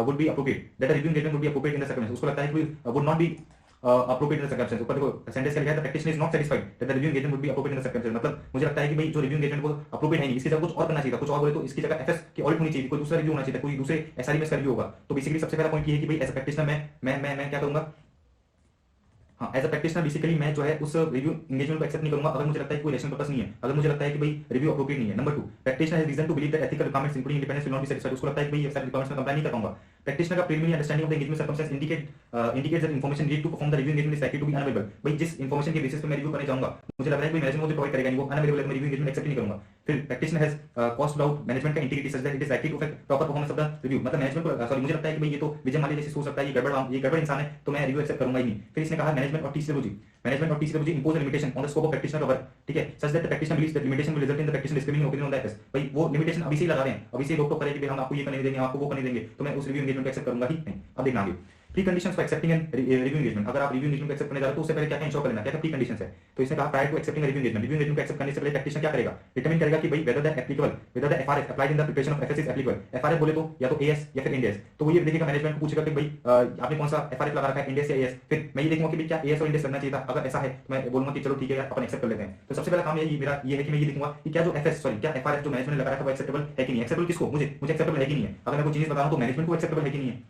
would be appropriate that review engagement would be appropriate in the circumstances, उसको लगता है कि would not be appropriate in the circumstances। ऊपर देखो सेंटेंस क्या लिखा है, the practitioner is not satisfied that the review engagement would be appropriate in the circumstances। मतलब मुझे लगता है कि भाई जो रिव्यू एंगेजमेंट वो अप्रोप्रिएट है नहीं, इसकी जगह कुछ और करना चाहिए था, कुछ और बोले तो इसकी जगह एफएस की ऑडिट होनी चाहिए, कोई दूसरा रिव्यू होना चाहिए, कोई दूसरे एसआरएमएस का रिव्यू होगा। तो बेसिकली सबसे पहला पॉइंट ये है कि भाई एज अ प्रैक्टिशनर मैं क्या करूंगा, हाँ एज अ प्रैक्टिशनर बेसिकली मैं जो है उस रिव्यू एंगेजमेंट को एक्सेप्ट नहीं करूंगा अगर मुझे लगता है कि कोई रैशनल पर्पस नहीं है, अगर मुझे लगता है कि भाई रिव्यू अप्रोप्रिएट नहीं है। Number 2 practitioner has reason to believe that ethical requirements including independence will not be satisfied. उसको लगता है कि भाई ये सारे रिक्वायरमेंट्स में कंप्लाई नहीं कर पाऊंगा। प्रैक्टिशनर का preliminary understanding of the engagement circumstance indicate that information need to perform the review engagement is likely to be unavailable. भाई जिस इन्फॉर्मेशन के बेसिस पे मैं रिव्यू करने जाऊंगा मुझे लग रहा है कि मैनेजमेंट मुझे प्रोवाइड करेगा नहीं, वो अनअवेलेबल है, मैं रिव्यू एंगेजमेंट एक्सेप्ट नहीं करूंगा। फिर practitioner has cast doubt management का integrity such that it is likely to affect proper performance of the review. मतलब मैनेजमेंट को सॉरी मुझे लगता है कि भाई ये तो विजय माल्या जैसे सोच सकता है, ये गड़बड़ इंसान है, तो मैं रिव्यू एक्सेप्ट करूंगा ही नहीं। फिर इसने कहा मैनेजमेंट और TCWG impose limitation on the scope of practitioner का वर्क, ठीक है, such that the practitioner believes that limitation will result in the practitioner discriminating opinion on the FS. भाई वो लिमिटेशन अभी से ही लगा रहे हैं, अभी से रोक टोक करे कि भाई हम आपको ये करने नहीं देंगे, आपको वो करने देंगे, तो मैं उस रिव्यू एंगेजमेंट को एक्सेप्ट करूंगा ही नहीं। अब देखना आगे pre conditions for accepting and review engagement. अगर आप रिव्यू एंगेजमेंट को एक्सेप्ट करने जा रहे हो तो उससे पहले क्या क्या इंश्योर कर लेना, क्या क्या प्री कंडीशंस है। तो इसने कहा prior to accepting review engagement को एक्सेप्ट करने से पहले प्रैक्टिशनर क्या करेगा, डिटरमिन करेगा कि भाई whether the applicable whether the FRF applied in the preparation of FS is applicable. FRF बोले तो या तो एएस या फिर इंडेस, तो वो ये देखेगा मैनेजमेंट को पूछेगा कि भाई आपने कौन सा एफआरएफ लगा रखा है, इंडेस या एएस। फिर मैं ये देखूंगा कि भाई क्या एएस और इंडेस लगना चाहिए था, अगर ऐसा है तो मैं बोलूंगा कि चलो ठीक है यार अपन एक्सेप्ट कर लेते हैं। तो सबसे पहला काम यही मेरा ये है कि मैं ये देखूंगा कि क्या जो एफएस सॉरी क्या एफआरएफ जो मैनेजमेंट लगा रखा है वो एक्सेप्टेबल है कि नहीं। एक्सेप्टेबल किसको, मुझे एक्सेप्टेबल है कि नहीं है। अगर मैं कोई चीज बता रहा हूं तो मैनेजमेंट को एक्सेप्टेबल है कि नहीं है।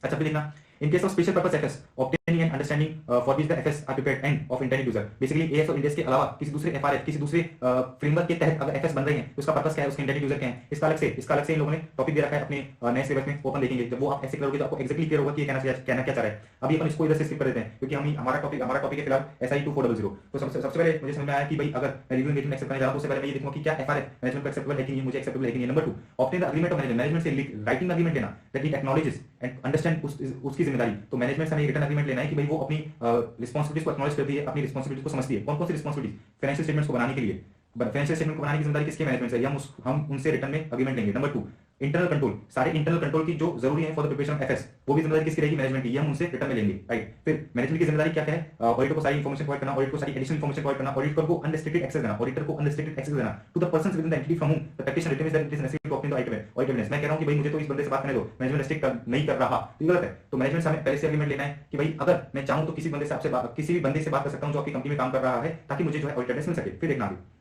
अच्छा फिर देखना in case of special purpose FS obtaining an understanding for which the FS are prepared and of intended user। Basically AS और इंडेस के अलावा किसी दूसरे FRF किसी दूसरे फ्रेमवर्क के तहत अगर FS बन रही है तो उसका पर्पस क्या है, उसके इंटेंडेड यूजर क्या है, इसका अलग से इन लोगों ने टॉपिक दे रखा है अपने नए सिलेबस में, वो अपन देखेंगे। जब वो आप ऐसे करोगे तो आपको एक्जेक्टली क्लियर होगा कि ये कहना क्या चाह रहा है। अभी अपन इसको इधर से स्किप कर देते हैं क्योंकि हम हमारा टॉपिक है फिलहाल SI 2400। तो सबसे पहले मुझे समझ में आया कि भाई अगर मैं रिव्यू एंगेजमेंट एक्सेप्ट करने जा रहा हूं तो उससे पहले मैं ये देखूंगा कि क्या FRF मैनेजमेंट को एक्सेप्टेबल है कि नहीं, मुझे एक्सेप्टेबल है कि नहीं। Number 2 obtain the agreement of management से राइटिंग एग्रीमेंट लेना that it acknowledges and understand उसकी जिम्मेदारी। तो मैनेजमेंट से हमें रिटर्न एग्रीमेंट लेना है कि भाई वो अपनी रिस्पांसिबिलिटीज को एक्नॉलेज करती है, अपनी रिस्पांसिबिलिटी को समझती है। कौन कौन सी रिस्पांसिबिलिटी, फाइनेंशियल स्टेटमेंट्स को बनाने के लिए, फाइनेंशियल स्टेटमेंट को बनाने की जिम्मेदारी किसके, मैनेजमेंट से, हम उनसे रिटर्न में एग्रीमेंट लेंगे। नंबर 2 इंटरनल कंट्रोल, सारे इंटरनल कंट्रोल की जो जरूरी है for the preparation of FS वो भी जिम्मेदारी किसकी रहेगी, मैनेजमेंट की, ये हम उनसे रिटर्न में लेंगे, राइट। फिर मैनेजमेंट की जिम्मेदारी क्या है, ऑडिटर को सारी इन्फॉर्मेशन प्रोवाइड करना, ऑडिटर को सारी एडिशनल इन्फॉर्मेशन प्रोवाइड करना, ऑडिटर को अनरिस्ट्रिक्टेड एक्सेस देना, to the persons with in the entity from whom the practitioner determines that it is necessary to obtain the audit. मैं कह रहा हूं कि भाई मुझे तो इस बंदे से बात करने दो, मैनेजमेंट रिस्ट्रिक्ट नहीं कर रहा, तो गलत है। तो मैनेजमेंट से हमें पहले से एग्रीमेंट लेना है कि भाई अगर मैं चाहूं तो किसी भी बंदे से बात कर सकता हूं जो आपकी कंपनी में काम कर रहा है, ताकि मुझे जो है ऑडिट मिल सके। फिर देखना आगे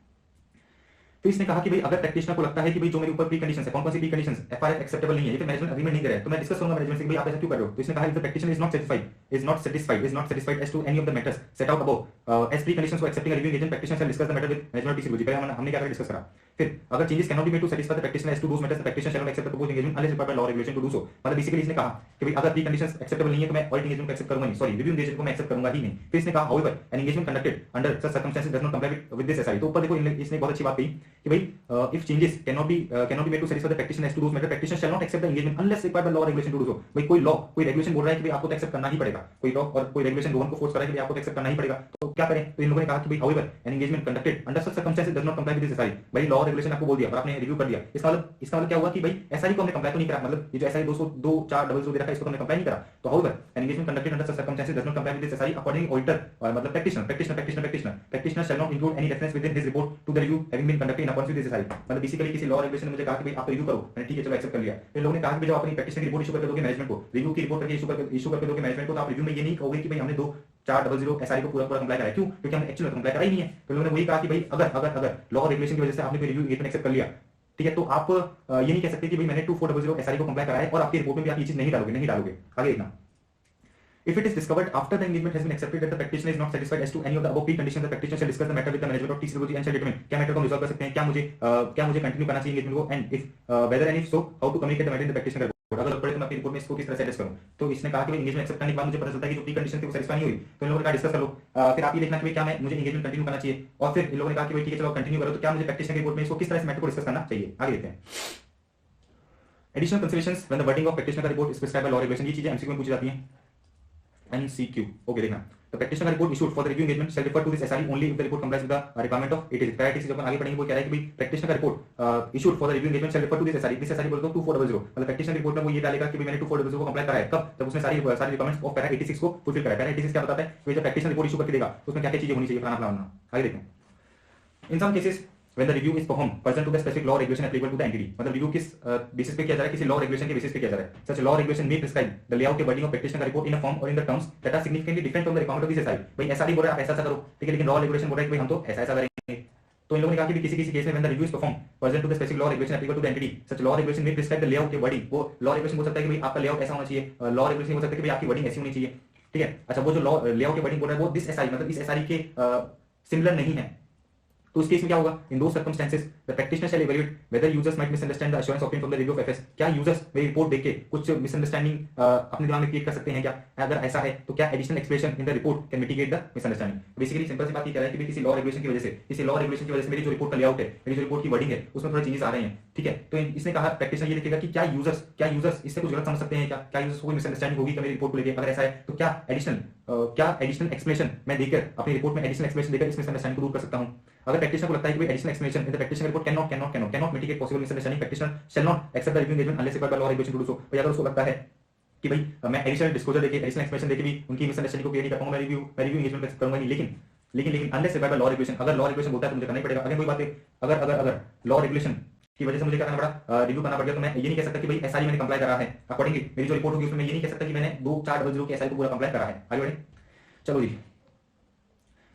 फिर इसने कहा कि भाई अगर प्रैक्टिशनर को लगता है कि भाई जो मेरे ऊपर प्री कंडीशंस है, कौन कौन सी प्री कंडीशंस, एफआरएफ एक्सेप्टेबल नहीं है, ये फिर मैनेजमेंट एग्रीमेंट नहीं करे तो मैं डिस्कस करूंगा मैनेजमेंट से कि भाई आप ऐसा क्यों कर रहे हो। तो इसने कहा if the practitioner is not satisfied as to any of the matters set out above as pre-conditions for accepting a review engagement, practitioner shall discuss the matter with management TCBG। पहले हमने क्या करा, डिस्कस करा। फिर अगर changes cannot be made to satisfy the practitioner as to those matters, the practitioner shall not accept the proposed engagement unless required by law or regulation to do so। मतलब बेसिकली इसने कहा कि भाई अगर प्री कंडीशंस एक्सेप्टेबल नहीं है तो मैं ऑडिट एंगेजमेंट को एक्सेप्ट करूंगा नहीं, सॉरी रिव्यू एंगेजमेंट को मैं एक्सेप्ट करूंगा ही नहीं। फिर इसने कहा however an engagement conducted under such circumstances does not comply with this SI. तो ऊपर देखो इसने बहुत अच्छी बात कही कि भाई if changes cannot be made to satisfy the practitioner as to those matters, practitioner shall not accept the engagement unless required by law or regulation to do so। भाई कोई लॉ कोई रेगुलेशन बोल रहा है कि भाई आपको तो एक्सेप्ट करना ही पड़ेगा, कोई लॉ और कोई रेगुलेशन रोहन को फोर्स कर रहा है कि भाई आपको तो एक्सेप्ट करना ही पड़ेगा, तो क्या करें। तो इन लोगों ने कहा कि भाई however an engagement conducted under such circumstances does not comply with this SI. भाई लॉ और रेगुलेशन आपको बोल दिया और आपने रिव्यू कर दिया, इसका मतलब क्या हुआ कि भाई एसआई को हमने कंप्लाई तो नहीं करा, मतलब ये जो एसआई 202-400 दे रखा है इसको हमने कंप्लाई नहीं करा। तो however an engagement conducted under such circumstances does not comply with this SI according auditor मतलब practitioner shall not include any reference within his report to the review having been conducted in accordance with this SI। मतलब बेसिकली किसी लॉ रेगुलेशन ने मुझे कहा कि भाई आप रिव्यू करो, मैंने ठीक है चलो एक्सेप्ट कर लिया। फिर लोगों ने कहा कि जब आप अपनी प्रैक्टिस की रिपोर्ट इशू करके दोगे मैनेजमेंट को, रिव्यू की रिपोर्ट करके इशू करके दोगे मैनेजमेंट को, तो आप रिव्यू में ये नहीं कहोगे कि भाई हमने 2400 एसआरई को पूरा कंप्लाई करा है, क्यों, क्योंकि हमने एक्चुअली कंप्लाई करा ही नहीं है। तो लोगों ने वही कहा कि भाई अगर लॉ रेगुलेशन की वजह से आपने कोई रिव्यू एंगेजमेंट एक्सेप्ट कर लिया, ठीक है, तो आप ये नहीं कह सकते कि भाई मैंने 2400 एसआरई को कंप्लाई करा है और आपकी रिपोर्ट में भी आप ये चीज नहीं डालोगे। आगे देखना if it is discovered after the engagement has been accepted that the practitioner is not satisfied as to any of the above preconditions, the practitioner shall discuss the matter with the management of TCBG and shall determine क्या मैटर को हम रिजॉल्व कर सकते हैं, क्या मुझे कंटिन्यू करना चाहिए एंगेजमेंट को, and if whether and if so how to communicate the matter in the practitioner report। अगर पड़े तो मैं अपनी रिपोर्ट में इसको किस तरह से एड्रेस करूं। तो इसने कहा कि भाई एंगेजमेंट एक्सेप्ट करने के बाद मुझे पता चलता है कि जो प्री कंडीशन थी वो सैटिस्फाई नहीं हुई, तो इन लोगों ने कहा डिस्कस कर लो। फिर आप ये देखना कि भाई क्या मुझे एंगेजमेंट कंटिन्यू करना चाहिए, और फिर इन लोगों ने कहा कि भाई ठीक है चलो कंटिन्यू करो, तो क्या मुझे प्रैक्टिशनर की रिपोर्ट में इसको किस तरह से मैटर को डिस्कस करना चाहिए। आगे देखते हैं additional considerations when the wording of practitioner का report is prescribed by law regulation. ये चीजें एमसीक्यू में पूछी जाती हैं। NCQ ओके देखना the practitioner report issued for the review engagement shall refer to this SRE only if the report complies with the requirement of 86। Priority जब आगे पढ़ेंगे वो कह रहा है कि भाई प्रैक्टिशनर का report issued for the review engagement shall refer to this SRE बोलते हो 2400, मतलब प्रैक्टिशनर रिपोर्ट में वो ये डालेगा कि भाई मैंने 2400 को कंप्लाई करा है, कब, जब उसने सारी रिक्वायरमेंट्स ऑफ पैरा 86 को फुलफिल करा है। पैरा 86 क्या बताता है कि जब प्रैक्टिशनर रिपोर्ट इशू करके देगा तो उसमें क्या क्या चीजें होनी चाहिए, फलाना। आगे देखते हैं in some cases when the review is performed pursuant to the specific law regulation applicable to the entity, मतलब रिव्यू किस बेसिस पे किया जा रहा है, किसी लॉ रेगुलेशन के बेसिस पे किया जा रहा है। such law regulation may prescribe the layout के wording of practitioner का report in a form or in the terms that are significantly different from the requirement of this SI। भाई SRE बोल रहा है आप ऐसा करो, ठीक है, लेकिन लॉ रेगुलेशन बोल रहा है कि भाई हम तो ऐसा करेंगे। तो इन लोगों ने कहा कि किसी केस में when the review is performed pursuant to the specific law regulation applicable to the entity, such law regulation may prescribe the layout के wording। वो लॉ रेगुलेशन बोल सकता है कि भाई आपका लेआउट ऐसा होना चाहिए, लॉ रेगुलेशन बोल सकता है कि भाई आपकी वर्डिंग ऐसी होनी चाहिए, ठीक है। अच्छा वो जो लॉ लेआउट के वर्डिंग बोल रहा है वो दिस SI मतलब इस SRE के सिमिलर नहीं है, तो उस केस में क्या होगा, इन दो circumstances the practitioner shall evaluate whether users might misunderstand the assurance obtained from the review of FS. क्या यूजर्स मेरी रिपोर्ट देख के कुछ मिसअंडरस्टैंडिंग अपने दिमाग में क्रिएट कर सकते हैं क्या? अगर ऐसा है तो क्या additional expression in the report can mitigate the misunderstanding. Basically simple सी बात ये कह रहा है कि किसी लॉ रेगुलेशन की वजह से, किसी लॉ रेगुलेशन की वजह से मेरी जो रिपोर्ट का लेआउट है, मेरी जो रिपोर्ट की वर्डिंग है, उसमें थोड़े चेंजेस आ रहे हैं, ठीक है। तो इसने कहा प्रैक्टिशनर ये लिखेगा कि क्या यूजर्स इससे कुछ गलत समझ सकते हैं क्या यूजर्स को कोई मिसअंडरस्टैंडिंग होगी क्या मेरी रिपोर्ट को लेकर? अगर ऐसा है तो क्या एडिशनल एक्सप्लेनेशन मैं देकर अपनी रिपोर्ट में एडिशनल एक्सप्लेनेशन देकर इस मिसअंडरस्टैंडिंग को दूर कर सकता हूं। अगर प्रैक्टिशनर को लगता है कि additional explanation in the practitioner report cannot mitigate possible misunderstanding, practitioner shall not accept the review engagement unless required by law regulation to do so. तो अगर उसको लगता है कि भाई मैं एडिशनल डिस्क्लोजर देके, एडिशनल एक्सप्लेनेशन देके भी उनकी मिसअंडरस्टैंडिंग को क्लियर नहीं कर पाऊंगा, मैं रिव्यू एंगेजमेंट करूंगा नहीं, लेकिन unless required by law regulation, अगर लॉ रेगुलेशन बोलता है तो मुझे करना ही पड़ेगा। अगर कोई बात है, अगर लॉ रेगुलेशन की वजह से मुझे क्या करना पड़ा, रिव्यू करना पड़ गया, तो मैं ये नहीं कह सकता कि भाई एसआरई मैंने कंप्लाई करा है अकॉर्डिंगली, मेरी जो रिपोर्ट होगी उसमें मैं ये नहीं कह सकता कि मैंने 2400 के एसआरई को पूरा कंप्लाई करा है। आगे बढ़े, चलो जी।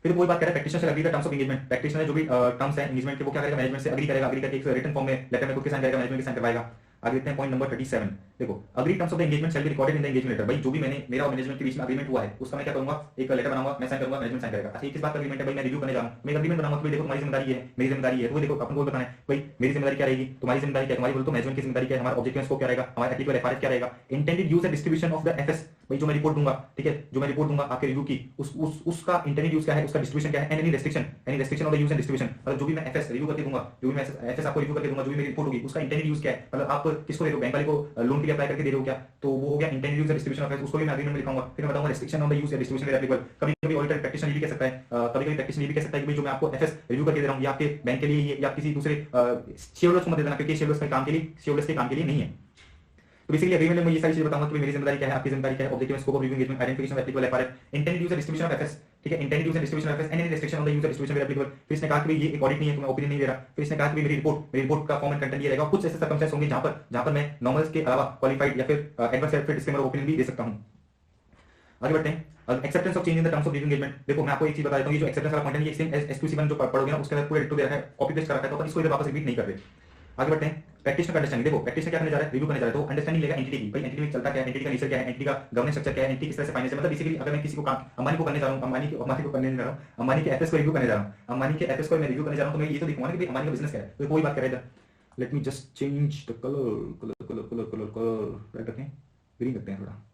फिर कोई बात करें practitioner shall agree the terms of engagement, practitioner जो भी टर्म्स है एंगेजमेंट के वो क्या करेगा, मैनेजमेंट से एग्री करके एक रिटन फॉर्म में लेटर में खुद के साइन करेगा, मैनेजमेंट के साइन करवाएगा। आगे देखते हैं पॉइंट नंबर 37। देखो, agree terms of the engagement shall be recorded in the engagement letter. भाई जो भी मेरा और मैनेजमेंट के बीच में एग्रीमेंट हुआ है उसका मैं क्या करूंगा, एक लेटर बनाऊंगा, मैं साइन करूंगा, मैनेजमेंट साइन करेगा। अच्छा, ये किस बात का एग्रीमेंट है भाई, मैं रिव्यू करने जा रहा हूं, मैं एग्रीमेंट बनाऊंगा कि देखो तुम्हारी जिम्मेदारी है, मेरी जिम्मेदारी है, तो देखो अपन को बताना है भाई मेरी जिम्मेदारी क्या रहेगी, तुम्हारी जिम्मेदारी क्या, तुम्हारी बोलो तो मैनेजमेंट की जिम्मेदारी क्या है, हमारा ऑब्जेक्टिव स्कोप क्या रहेगा, हमारा एप्लीकेबल एफआरएस क्या रहेगा, intended use and distribution of the FS. भाई जो मैं रिपोर्ट दूंगा, ठीक है, जो मैं रिपोर्ट दूंगा आपके रिव्यू की, उसका इंटेंडेड यूज क्या है, उसका डिस्ट्रीब्यूशन क्या है, and any restriction of the use and distribution. मतलब जो भी मैं एफएस रिव्यू करके दूंगा, जो भी मैं एफएस आपको रिव्यू करके दूंगा, जो भी मेरी रिपोर्ट होगी उसका इंटेंडेड यूज क्या है, मतलब आप किसको दे रहे हो, बैंक वाले को लोन के लिए अप्लाई करके दे रहे हो क्या, तो वो हो गया intended use and distribution of FS, उसको भी मैं एग्रीमेंट में लिखाऊंगा। फिर मैं बताऊंगा restriction on the use and distribution where applicable. कभी-कभी ऑडिटर प्रैक्टिशनर ये भी कह सकता है, कभी-कभी प्रैक्टिशनर ये भी कह सकता है कि भाई जो मैं आपको एफएस रिव्यू करके दे रहा हूं ये आपके बैंक के लिए या किसी दूसरे शेयरहोल्डर्स को मत दे देना, क्योंकि शेयरहोल्डर्स के काम के लिए नहीं है। तो बेसिकली एग्रीमेंट में मैं ये सारी चीजें बताऊंगा कि मेरी जिम्मेदारी क्या है, आपकी जिम्मेदारी क्या है, objective scope of review engagement, identification of applicable FRS, intended use and distribution of FS, ठीक है, intended use and distribution of FS, and any restriction on the use and distribution where applicable. फिर इसने कहा कि ये एक ऑडिट नहीं है तो मैं ओपिनियन नहीं दे रहा। फिर इसने कहा कि मेरी रिपोर्ट का फॉर्म एंड कंटेंट ये रहेगा। कुछ ऐसे सर्कमस्टेंस होंगे जहां पर मैं नॉर्मल्स के अलावा क्वालिफाइड या फिर एडवर्स या फिर डिस्क्लेमर ओपिनियन भी दे सकता हूं। आगे बढ़ते हैं, acceptance of change in the terms of review engagement. देखो मैं आपको एक चीज बता देता हूं, ये जो एक्सेप्टेंस वाला कंटेंट ये सेम एसक्यूसी1 जो पढ़ोगे ना उसके अंदर पूरा डिटो दे रखा है, कॉपी पेस्ट कर रखा है, तो अपन इसको इधर वापस रिपीट नहीं करते। आगे बढ़ते हैं, प्रैक्टिशनर का अंडरस्टैंडिंग। देखो प्रैक्टिशनर क्या करने जा रहा है, रिव्यू करने जा रहा है, तो अंडरस्टैंडिंग लेगा एंटिटी की, भाई एंटिटी में चलता क्या है, एंटिटी का नेचर क्या है, एंटिटी का गवर्नेंस स्ट्रक्चर क्या है, एंटिटी किस तरह से फाइनेंस है। मतलब बेसिकली अगर मैं किसी को काम अंबानी को करने जा रहा हूं, अंबानी को करने जा रहा हूं, अंबानी के एफएस को रिव्यू करने जा रहा हूं, अंबानी के एफएस को मैं रिव्यू करने जा रहा हूं, तो मैं ये तो दिखाऊंगा कि भाई अंबानी का बिजनेस क्या है। तो कोई बात कर रहा है, let me just change the colour right रखें, ग्रीन करते हैं थोड़ा।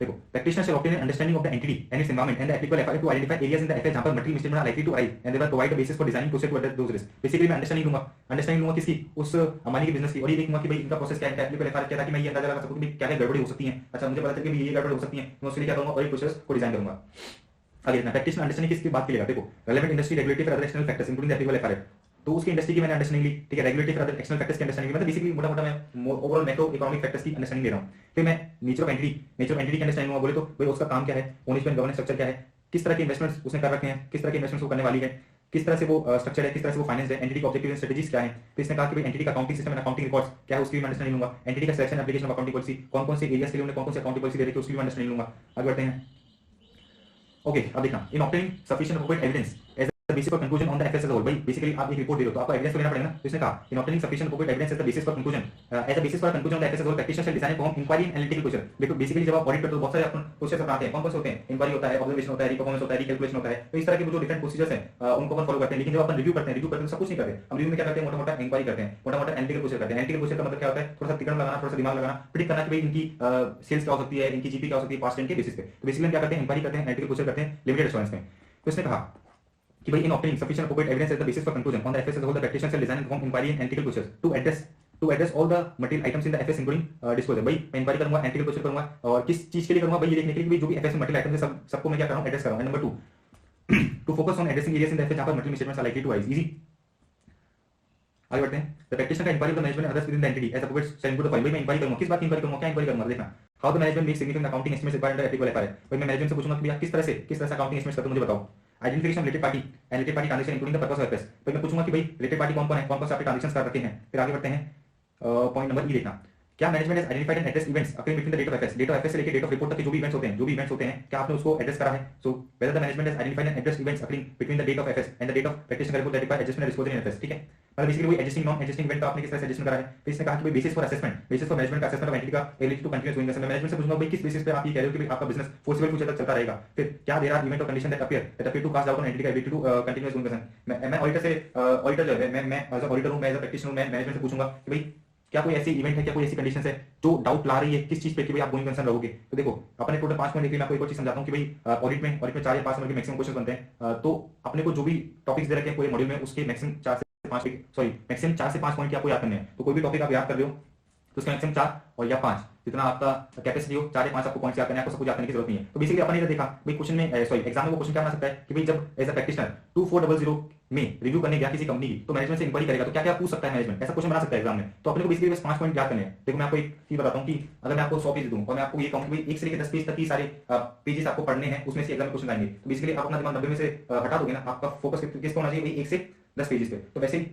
देखो, practitioner shall obtain understanding of the entity and its environment and the applicable FRS to identify areas in the FRS जहां पर material misstatement are likely to arise and they will provide the basis for designing process to address those risk. Basically मैं अंडरस्टैंडिंग लूंगा किसकी, उस अंबानी के बिजनेस की, और ये देखूंगा कि भाई इनका प्रोसेस क्या है, एप्लीकेबल एफआरएस क्या है, ताकि मैं ये अंदाजा लगा सकूं कि क्या क्या गड़बड़ी हो सकती है। अच्छा, मुझे पता चल कि ये गड़बड़ी हो सकती है, मैं उसके लिए क्या करूंगा, और एक प्रोसेस को डिजाइन करूंगा। आगे देखना, प्रैक्टिशनर अंडरस्टैंडिंग किसकी बात के लिए, देखो relevant industry regulatory for other external factors including the applicable FRS, तो उसकी इंडस्ट्री की मैंने अंडरस्टैंडिंग ली, ठीक है, regulatory for other external factors की अंडरस्टैंडिंग, मतलब बेसिकली मोटा-मोटा मैं ओवरऑल मैक्रो इकोनॉमिक फैक्टर्स की अंडरस्टैंडिंग ले रहा हूं। फिर मैं नेचर ऑफ एंटिटी की अंडरस्टैंडिंग बोले तो भाई उसका काम क्या है, ओनरशिप एंड गवर्नेंस स्ट्रक्चर क्या है, किस तरह के इन्वेस्टमेंट्स उसने कर रखे हैं, किस तरह के इन्वेस्टमेंट्स वो करने वाली है, किस तरह से वो स्ट्रक्चर है, किस तरह से वो फाइनेंस है, एंटिटी का ऑब्जेक्टिव एंड स्ट्रेटजीज क्या है। फिर इसने कहा कि भाई एंटिटी का accounting system and accounting records क्या है, उसकी भी मैं अंडरस्टैंडिंग लूंगा। एंटिटी का selection application of accounting policy, कौन-कौन से एरियाज के लिए उन्होंने कौन-कौन से अकाउंटिंग पॉलिसी दे रखी है, उसकी भी मैं अंडरस्टैंडिंग लूंगा। आगे बढ़ते हैं, ओके, अब देखना, in obtaining sufficient appropriate evidence as the basis for conclusion on the FS as a whole. भाई बेसिकली आप एक रिपोर्ट दे रहे हो तो आपको एविडेंस तो लेना पड़ेगा ना, तो इसने कहा in obtaining sufficient appropriate evidence as the basis for conclusion on the FS as a whole practitioner shall design perform inquiry and analytical question. देखो बेसिकली जब आप ऑडिट करते हो बहुत सारे अपन प्रोसेस अपनाते हैं, कौन-कौन से होते हैं, इंक्वायरी होता है, ऑब्जर्वेशन होता है, रिपरफॉर्मेंस होता है, रिकैलकुलेशन होता है, तो इस तरह के जो डिफरेंट प्रोसीजर्स हैं उनको अपन फॉलो करते हैं। लेकिन जब अपन रिव्यू करते हैं तो सब कुछ नहीं करते, हम रिव्यू में क्या करते हैं, मोटा-मोटा इंक्वायरी करते हैं, मोटा-मोटा एनालिटिकल क्वेश्चन करते हैं। एनालिटिकल क्वेश्चन का मतलब क्या होता है, थोड़ा सा तिकड़ लगाना, थोड़ा सा दिमाग लगाना, प्रेडिक्ट करना कि भाई इनकी सेल्स क्या हो सकती है, इनकी जीपी क्या हो सकती है पास्ट ट्रेंड के बेसिस पे। तो बेसिकली हम क्या करते हैं, इंक्वायरी करते हैं, एनालिटिकल क्वेश्चन करते हैं लिमिटेड एश्योरेंस में। तो इसने कहा कि भाई in obtaining sufficient appropriate evidence as the basis for conclusion on the FS as a whole the practitioner shall design and perform inquiry and analytical questions to address all the material items in the FS including disclosure. भाई मैं इंक्वायरी करूंगा, एनालिटिकल क्वेश्चन करूंगा, और किस चीज के लिए करूंगा, भाई ये देखने के लिए कि जो भी एफएस में मटेरियल आइटम्स है सबको मैं क्या कर रहा हूं, एड्रेस कर रहा हूं। Number 2 to focus on addressing areas in the FS जहां पर material misstatements are likely to arise. Easy, आगे बढ़ते हैं, द प्रैक्टिशनर का inquiry of the management others with in the entity as appropriate shall input the following. भाई मैं इंक्वायरी करूंगा, किस बात की इंक्वायरी करूंगा, क्या इंक्वायरी करूंगा, देखना how the management make significant accounting estimates required under applicable FRS. भाई मैं मैनेजमेंट से पूछूंगा कि भैया किस तरह से अकाउंटिंग एस्टिमेट्स करते हो, मुझे बताओ। Identification related party and related party transaction including the purpose of FS. भाई मैं पूछूंगा कि भाई रिलेटेड पार्टी कौन-कौन है, कौन-कौन से आपने ट्रांजैक्शंस कर रखे हैं। फिर आगे बढ़ते हैं, पॉइंट नंबर ई देखना, क्या management has identified and address events occurring between the date of FS, date of FS से लेकर डेट ऑफ रिपोर्ट तक के जो भी इवेंट्स होते हैं क्या आपने उसको एड्रेस करा है। So whether the management has identified and address events occurring between the date of FS and the date of practitioner report that require adjustment and disclosure in FS, ठीक है। मतलब बेसिकली वही एडजस्टिंग नॉन एडजस्टिंग इवेंट का आपने किस तरह से एडजस्ट करा है। फिर इसने कहा कि भाई basis for assessment, basis for management का असेसमेंट ऑफ एंटिटी का ability to continuous going concern. मैं मैनेजमेंट से पूछूंगा भाई किस बेसिस पे आप ये कह रहे हो कि भाई आपका बिजनेस फोर्सिबल फ्यूचर तक चलता रहेगा। फिर क्या देयर आर इवेंट और condition that appear to cast down on entity का ability to continuous going concern. मैं ऑडिटर से ऑडिटर जो है मैं एज अ ऑडिटर हूं, मैं एज अ प्रैक्टिशनर हूं, मैं मैनेजमेंट से पूछूंगा कि भाई क्या कोई ऐसी इवेंट है, क्या कोई ऐसी कंडीशन है जो डाउट ला रही है किस चीज पे कि भाई आप गोइंग कंसर्न रहोगे। तो देखो अपने टोटल 5 पॉइंट देखिए, मैं आपको एक और चीज समझाता हूं कि भाई ऑडिट में 4 या 5 नंबर के मैक्सिमम क्वेश्चन बनते हैं। तो अपने को जो भी टॉपिक्स दे रखे हैं पूरे मॉड्यूल में उसके मैक्सिमम 4 से 5 पॉइंट आपको याद करने हैं। तो कोई भी टॉपिक आप याद कर रहे हो तो उसका मैक्सिमम 4 और या 5 जितना आपका कैपेसिटी हो, 4 या 5 आपको पॉइंट्स याद करने हैं, आपको सब कुछ याद करने की जरूरत नहीं है। तो बेसिकली अपने इधर देखा भाई क्वेश्चन में एग्जाम में वो क्वेश्चन क्या बना सकता है कि भाई जब एज अ प्रैक्टिशनर 2400 में रिव्यू करने गया किसी कंपनी की तो मैनेजमेंट से इंक्वायरी करेगा तो क्या क्या पूछ सकता है मैनेजमेंट, ऐसा क्वेश्चन बना सकता है एग्जाम में। तो अपने को बेसिकली बस 5 पॉइंट याद करने हैं। देखो मैं आपको एक चीज बताता हूं कि अगर मैं आपको 100 पेज दूं और मैं आपको ये कहूं कि भाई 1 से लेकर 10 पेज तक की सारे पेजेस आपको पढ़ने हैं, उसमें से एग्जाम में क्वेश्चन आएंगे, तो बेसिकली आप अपना दिमाग 90 में से हटा दोगे ना, आपका फोकस किस पे होना चाहिए, 1 से 10 पेजेस पे। तो वैसे ही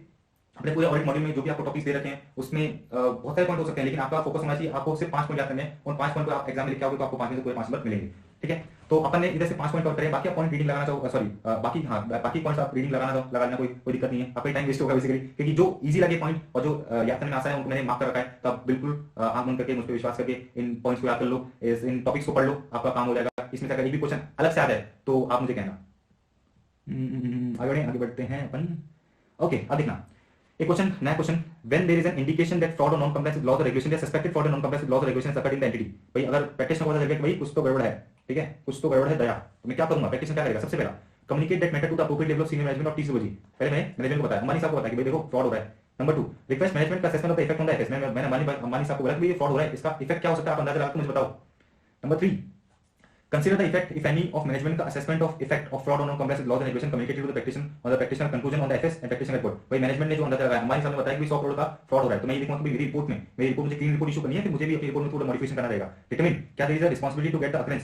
अपने पूरे ऑडिट मॉड्यूल में जो भी आपको टॉपिक्स दे रखे हैं उसमें बहुत सारे पॉइंट हो सकते हैं, लेकिन आपका फोकस होना चाहिए, आपको सिर्फ 5 पॉइंट याद करने हैं। उन 5 पॉइंट को आप एग्जाम में लिखे आओगे तो आपको 5 में से पूरे 5 नंबर मिलेंगे। ठीक है, तो अपन ने इधर से 5 पॉइंट कवर करें, बाकी आप पॉइंट रीडिंग लगाना चाहो, सॉरी बाकी पॉइंट्स आप रीडिंग लगा लेना, कोई दिक्कत नहीं है, आपका टाइम वेस्ट होगा बेसिकली, क्योंकि जो इजी लगे पॉइंट और जो याद करने में आसान है उनको मैंने मार्क कर रखा है। तो आप बिल्कुल आंख बंद करके मुझ पर विश्वास करके इन पॉइंट्स को याद कर लो, इन टॉपिक्स को पढ़ लो, आपका काम हो जाएगा। इसमें से अगर एक भी क्वेश्चन अलग से आता है तो आप मुझे कहना। आगे बढ़ते हैं अपन। ओके, अब देखना एक क्वेश्चन, नया question, when there is an indication that fraud और नॉन कंप्लायंस विद लॉज और रेगुलेशन या सस्पेक्टेड फ्रॉड और नॉन कंप्लायंस विद लॉज और regulations occurred in the entity. भाई अगर प्रैक्टिशनर को पता चल गया कि भाई कुछ तो गड़बड़ है, ठीक है, कुछ तो गड़बड़ है दया, तो मैं क्या करूंगा, प्रैक्टिशनर क्या करेगा, सबसे पहला communicate that matter to the appropriate level of senior management of TCOG. पहले मैं मैनेजमेंट को बताया, अंबानी साहब को बताया कि भाई देखो फ्रॉड हो रहा है। नंबर 2, रिक्वेस्ट मैनेजमेंट का assessment of the effect on the FS. मैंने अंबानी साहब को बोला कि ये फ्रॉड हो रहा है, इसका इफेक्ट क्या हो सकता है, आप अंदाजा लगा के मुझे बताओ। Number 3, consider the effect, if any, of management का assessment of effect of fraud or non-compliance with laws and regulations communicated to the practitioner on the practitioner conclusion on the FS and practitioner report। भाई मैनेजमेंट ने जो अंदाजा लगाया, हमारे सामने बताया कि 100 करोड़ का फ्रॉड हो रहा है, तो मैं ये देखूंगा कि मेरी रिपोर्ट मुझे क्लीन रिपोर्ट इशू करनी है, फिर मुझे भी अपनी रिपोर्ट में थोड़ा मॉडिफिकेशन करना रहेगा। डिटरमिन क्या there is a responsibility to get the occurrence,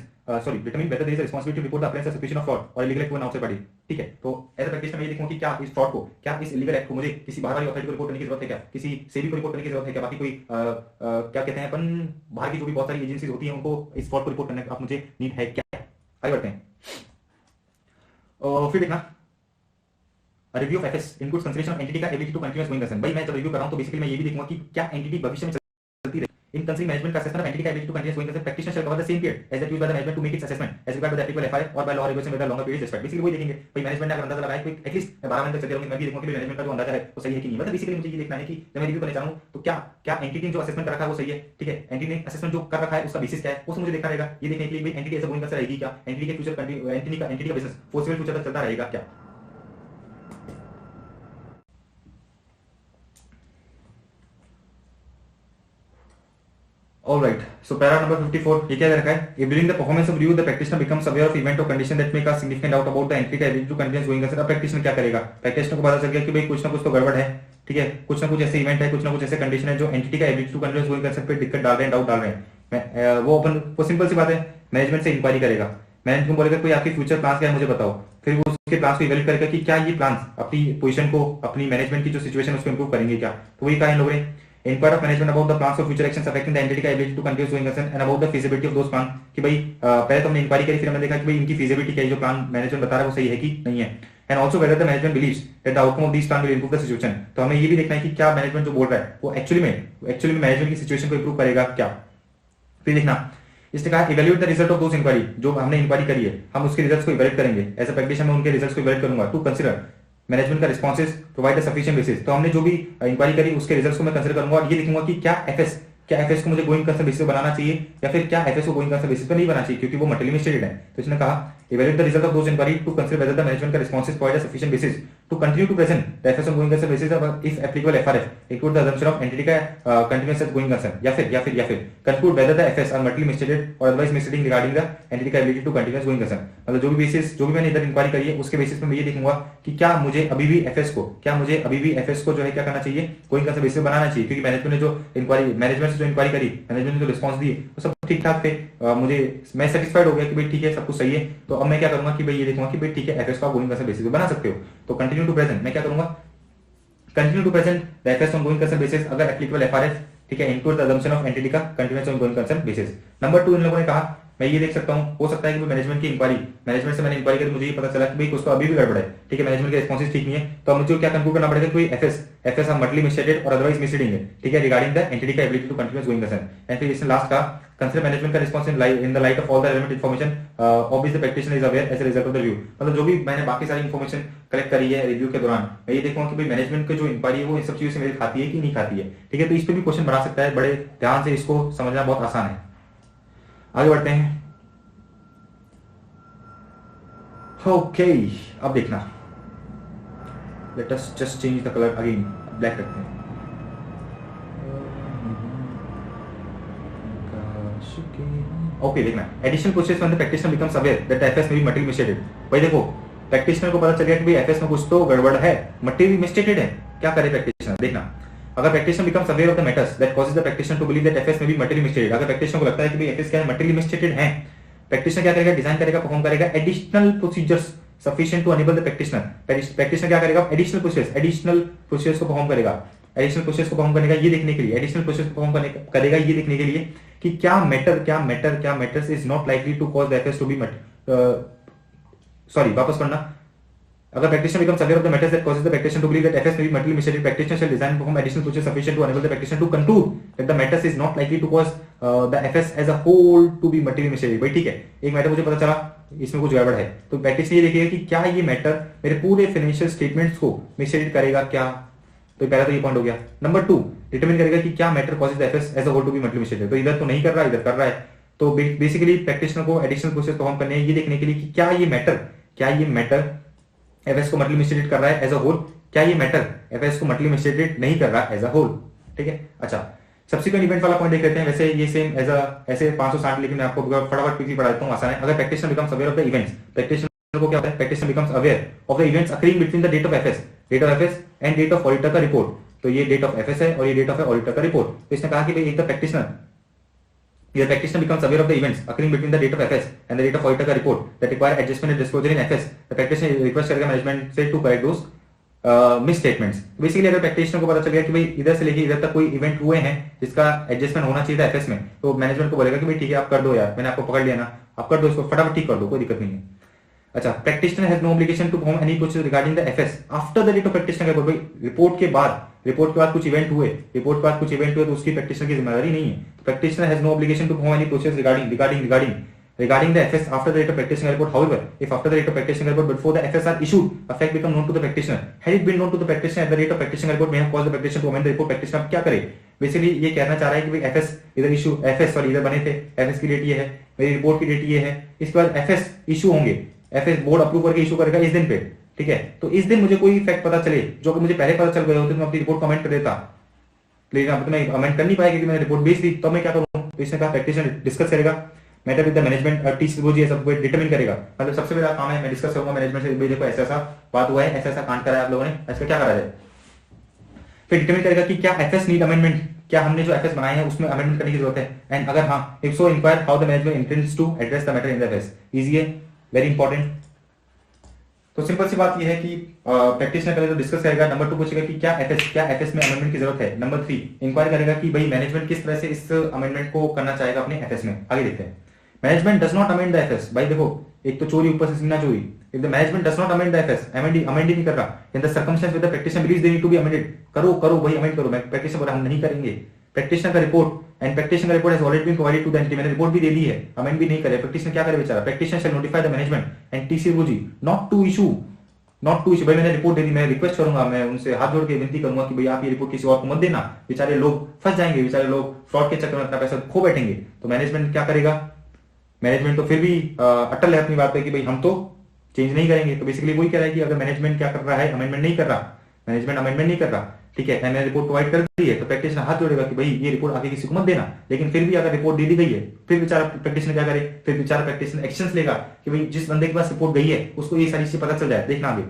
determine whether there is a responsibility to report the occurrence of suspicion of fraud और illegal act to an outside party. ठीक है, तो एज अ प्रैक्टिशनर मैं ये देखूंगा कि क्या इस फ्रॉड को, क्या इस इलीगल एक्ट को मुझे किसी बाहर वाली अथॉरिटी को रिपोर्ट करने की जरूरत है, क्या किसी सेबी को रिपोर्ट करने की जरूरत है, क्या बाकी कोई क्या कहते हैं अपन बाहर की जो भी बहुत सारी एजेंसीज होती हैं उनको इस फ्रॉड को रिपोर्ट करने का मुझे नीड है क्या। आगे बढ़ते हैं। फिर देखना review of FS includes consideration of entity का ability to continuous going concern. भाई मैं जब रिव्यू कर रहा हूं तो बेसिकली मैं ये भी देखूंगा कि क्या एंटिटी भविष्य में चलती रहे। इन कंसीडरिंग मैनेजमेंट का असेसमेंट ऑफ एंटिटी का ability to continuous going concern, practitioner shall cover the same period as that used by the management to make its assessment as regard by the applicable FIR और by law regulation with the longer period respect. Basically वही देखेंगे भाई मैनेजमेंट ने अगर अंदाजा लगाया कि एटलीस्ट 12 महीने तक चलती रहूंगी, मैं भी देखूंगा कि मैनेजमेंट का जो अंदाजा है वो सही है कि नहीं। मतलब बेसिकली मुझे ये देखना है कि जब मैं रिव्यू करने जा रहा हूं तो क्या एंटिटी ने जो असेसमेंट कर रखा है वो सही है। ठीक है, एंटिटी ने असेसमेंट जो कर रखा है उसका बेसिस क्या है वो मुझे देखना रहेगा। ये देखने के लिए भाई entity as a going concern रहेगी क्या, एंटिटी के फ्यूचर एंटिटी का बिजनेस फोर्सिबल फ्यूचर तक चलता रहेगा क्या। All right. So para number 54 ये क्या दे रखा है, if during the performance of review the practitioner becomes aware of event or condition that make a significant doubt about the entity ability to continuous going concern। अब practitioner क्या करेगा, practitioner को पता चल गया कि भाई कुछ ना कुछ तो गड़बड़ है। ठीक है, कुछ ना कुछ ऐसे इवेंट है, कुछ ना कुछ ऐसे कंडीशन है जो एंटिटी का ability to continuous going concern पे दिक्कत डाल रहे हैं, डाउट डाल रहे हैं। वो अपन वो सिंपल सी बात है, मैनेजमेंट से इंक्वायरी करेगा। मैनेजमेंट को बोलेगा कोई आपकी फ्यूचर प्लान क्या है मुझे बताओ, फिर वो उसके प्लान को इवैल्यूएट करेगा कि क्या ये प्लान अपनी पोजीशन को, अपनी मैनेजमेंट की जो सिचुएशन उसको इंप्रूव करेंगे क्या। तो वही कहा इन लोगों ने, inquire of management about the plans for future actions affecting the entity का ability to continue going concern and about the feasibility of those plan। कि भाई पहले तो हमने इंक्वायरी करी, फिर हमने देखा कि भाई इनकी feasibility क्या है, जो प्लान मैनेजमेंट बता रहा है वो सही है कि नहीं है। and also whether the management believes that the outcome of these plan will improve the situation। तो हमें ये भी देखना है कि क्या मैनेजमेंट जो बोल रहा है वो एक्चुअली में मैनेजमेंट की सिचुएशन को इंप्रूव करेगा क्या। फिर देखना इसने कहा evaluate the result of those inquiry, जो हमने इंक्वायरी करी है हम उसके रिजल्ट्स को इवैल्यूएट करेंगे। एज अ प्रैक्टिशनर मैं उनके रिजल्ट्स को इवैल्यूएट करूंगा टू कंसीडर मैनेजमेंट का responses provide a sufficient basis. तो हमने जो भी इंक्वायरी करी उसके रिजल्ट्स को मैं कंसीडर करूंगा और ये लिखूंगा कि क्या एफएस को मुझे गोइंग कंसर्न बेसिस पे बनाना चाहिए या फिर क्या एफएस को गोइंग कंसर्न बेसिस पे नहीं बनाना चाहिए, क्योंकि वो मल्टीपल स्टेटेड है। तो इसने कहा evaluate the result of those inquiry to consider whether the management का responses provide a sufficient basis to continue to present the FS on going concern basis if applicable FRF include the assumption of entity का continuous as going concern या फिर conclude whether the FS are multiply misstated or otherwise misleading regarding the entity का ability to continuous going concern। मतलब जो भी मैंने इधर इंक्वायरी करी है उसके बेसिस पे मैं ये देखूंगा कि क्या मुझे अभी भी एफएस को जो है क्या करना चाहिए, गोइंग कंसर्न बेसिस पे बनाना चाहिए, क्योंकि मैनेजमेंट से जो इंक्वायरी करी, मैनेजमेंट ने जो रिस्पॉन्स दिए वो सब ठीक ठाक थे। मैं सेटिस्फाइड हो गया कि भाई ठीक है सब कुछ सही है। तो अब मैं क्या करूंगा कि भाई ये देखूंगा कि भाई ठीक है एफएस को आप गोइंग कंसर्न बेसिस पे बना सकते हो। तो कंटिन्यू टू प्रेजेंट मैं क्या करूंगा, continue to present the FS on going concern basis अगर एप्लीकेबल एफआरएफ, ठीक है, include the assumption of entity का continuous on going concern basis. Number 2 इन लोगों ने कहा मैं ये देख सकता हूँ, हो सकता है कि मैनेजमेंट की इंक्वायरी, मैनेजमेंट से मैंने इंक्वायरी करी, मुझे ये पता चला कि भाई उसको अभी भी गड़बड़ है, ठीक है, मैनेजमेंट के रिस्पॉन्सेज ठीक नहीं है, तो अब मुझे क्या कंक्लूड करना पड़ेगा कि भाई एफएस आर मल्टी मिस्टेटेड और अदरवाइज मिसलीडिंग है, ठीक है, रिगार्डिंग द एंटिटी का ability to continuous going the same. And फिर इसने लास्ट का कंसिडर मैनेजमेंट का response in the light of all the relevant information obviously the practitioner is aware as a result of the review. मतलब जो भी मैंने बाकी सारी इन्फॉर्मेशन कलेक्ट करी है रिव्यू के दौरान, मैं ये देखूंगा कि भाई मैनेजमेंट की जो इंक्वायरी है वो इन सब चीजों से मेल खाती है कि नहीं खाती है, ठीक है। तो इस पे भी क्वेश्चन बना सकता है, बड़े ध्यान से इसको समझना बहुत आसान है। आगे बढ़ते हैं। ओके, अब देखना, late us just change the colour again, black रखते हैं। ओके, देखना, additional process when the practitioner becomes aware that the FS में बी मटेरियल मिसस्टेटेड। भाई देखो, प्रैक्टिशनर को पता चल गया कि भाई एफएस में कुछ तो गड़बड़ है, मटेरियल मिसस्टेटेड है, क्या करे प्रैक्टिशनर? देखना, अगर practitioner becomes aware of the matters that causes the practitioner to believe that FS में बी मटेरियल मिसस्टेटेड, अगर प्रैक्टिशनर को लगता है कि भाई एफएस क्या है, मटेरियल मिसस्टेटेड है, प्रैक्टिशनर क्या करेगा? डिजाइन करेगा, परफॉर्म करेगा additional procedures sufficient to enable the practitioner. Practitioner क्या करेगा? एडिशनल प्रोसेस को परफॉर्म करेगा, एडिशनल प्रोसेस को परफॉर्म करने का ये देखने के लिए, एडिशनल प्रोसेस को परफॉर्म करेगा ये देखने के लिए कि क्या matters is not likely to cause the FS to be sorry, वापस पढ़ना। अगर practitioner becomes aware of the matters that causes the practitioner to believe that FS may be materially mistreated, practitioner shall design and perform additional procedures sufficient to enable the practitioner to conclude that the matters is not likely to cause the FS as a whole to be materially mistreated। भाई ठीक है, एक मैटर मुझे पता चला इसमें कुछ गड़बड़ है, तो प्रैक्टिशनर ये देखेगा कि क्या ये मैटर मेरे पूरे फाइनेंशियल स्टेटमेंट्स को मिसरीड करेगा क्या। तो पहला तो ये पॉइंट हो गया। नंबर 2, डिटरमिन करेगा कि क्या matter causes the FS as a whole to be material misstated. तो इधर तो नहीं कर रहा, इधर कर रहा है, तो बेसिकली प्रैक्टिशनर को एडिशनल प्रोसेस परफॉर्म करने हैं ये देखने के लिए कि क्या ये मैटर एफएस को मटेरियल मिस्टेटेड कर रहा है एज अ होल, क्या ये मैटर एफएस को मटेरियल मिस्टेटेड नहीं कर रहा एज अ होल, ठीक है। अच्छा, सब्सिक्वेंट इवेंट वाला पॉइंट देख लेते हैं। वैसे ये सेम एज ऐसे 560, लेकिन मैं आपको फटाफट पीछे पढ़ा देता हूं, आसान है। अगर practitioner becomes aware of the events, practitioner को क्या होता है? Practitioner becomes aware of the events occurring between the date of FS and date of auditor का रिपोर्ट। तो ये डेट ऑफ एफएस है और ये डेट ऑफ ऑडिटर का रिपोर्ट। तो इसने कहा कि भाई एक तो the practitioner becomes aware of the events occurring between the date of FS and the date of auditor का report that require adjustment and disclosure in FS. The practitioner request करेगा मैनेजमेंट से to correct those misstatements। Basically अगर प्रैक्टिशनर को पता चल गया कि भाई इधर से लेके इधर तक कोई इवेंट हुए हैं जिसका एडजस्टमेंट होना चाहिए था एफएस में, तो मैनेजमेंट को बोलेगा कि भाई ठीक है आप कर दो यार, मैंने आपको पकड़ लिया ना, आप कर दो इसको, फटाफट ठीक कर दो, कोई दिक्कत नहीं है। अच्छा, practitioner has no obligation to perform any process regarding the FS after the date of practitioner का रिपोर्ट। रिपोर्ट के बाद कुछ इवेंट हुए, तो उसकी प्रैक्टिशनर की जिम्मेदारी नहीं है। Practitioner has no obligation to perform any process regarding the FS after the date of practitioner report. However, if after the date of practitioner report before the FS are issued, a fact become known to the practitioner, had it been known to the practitioner at the date of practitioner report may have caused the practitioner to amend the report। practitioner क्या करे? बेसिकली ये कहना चाह रहा है कि भाई एफएस इधर इशू, इधर बने थे, एफएस की डेट ये है, मेरी रिपोर्ट की डेट ये है, इसके बाद एफएस इशू होंगे, एफएस बोर्ड अप्रूव करके इशू करेगा इस दिन पे, ठीक है। तो इस दिन मुझे कोई फैक्ट पता चले जो कि मुझे पहले पता चल गए होते तो मैं अपनी रिपोर्ट कमेंट कर देता, लेकिन अब तो मैं कमेंट कर नहीं पाया क्योंकि मैंने रिपोर्ट भेज दी। तो मैं क्या करूँ? तो इसने कहा प्रैक्टिशनर डिस्कस करेगा matter with the management, TC सब कुछ डिटरमिन करेगा। मतलब सबसे पहला काम है मैं डिस्कस करूंगा मैनेजमेंट से, देखो ऐसा बात हुआ है, ऐसा कांड करा है आप लोगों ने, इसका क्या करा जाए। फिर डिटरमिन करेगा कि क्या एफएस नीड अमेंडमेंट, क्या हमने जो एफएस बनाए हैं उसमें अमेंडमेंट करने की जरूरत है, एंड अगर हाँ if so inquire how the management intends to address the matter in the FS. Easy है, वेरी इंपॉर्टेंट। तो सिंपल सी बात यह है कि प्रैक्टिशनर पहले तो डिस्कस करेगा। नंबर 2 पूछेगा कि क्या एफएस में अमेंडमेंट की जरूरत है। नंबर 3 इंक्वायर करेगा कि भाई मैनेजमेंट किस तरह से इस अमेंडमेंट को करना चाहेगा अपने एफएस में। आगे देखते हैं। Management does not amend the FS. भाई देखो, एक तो चोरी ऊपर से सीना चोरी। If the management does not amend the FS, amend ही नहीं कर रहा, in the circumstance with the practitioner believes they need to be amended, करो भाई अमेंड करो। मैं प्रैक्टिशनर बोला हम नहीं करेंगे। प्रैक्टिशनर का report and practitioner report has already been provided to the entity, मैंने रिपोर्ट भी दे दी है, अमेंड भी नहीं करे। प्रैक्टिशनर क्या करे बेचारा? Practitioner shall notify the management and TCG not to issue. भाई मैंने रिपोर्ट दे दी, मैं रिक्वेस्ट करूंगा, मैं उनसे हाथ जोड़ के विनती करूंगा कि भाई आप ये रिपोर्ट किसी और को मत देना, बेचारे लोग फंस जाएंगे, बेचारे लोग फ्रॉड के चक्कर में अपना पैसा खो बैठेंगे। तो मैनेजमेंट क्या करेगा? मैनेजमेंट तो फिर भी अटल है अपनी बात पे कि भाई हम तो चेंज नहीं करेंगे। तो बेसिकली वही कह रहा है कि अगर मैनेजमेंट क्या कर रहा है, अमेंडमेंट नहीं कर रहा, ठीक है, मैंने रिपोर्ट प्रोवाइड कर दी है, तो प्रैक्टिशनर हाथ जोड़ेगा कि भाई ये रिपोर्ट आगे किसी को मत देना। लेकिन फिर भी अगर रिपोर्ट दे दी गई है, फिर बेचारा प्रैक्टिशनर क्या करे? फिर बेचारा प्रैक्टिशनर एक्शंस लेगा कि भाई जिस बंदे के पास रिपोर्ट गई है उसको ये सारी चीजें पता चल जाए। देखना आगे।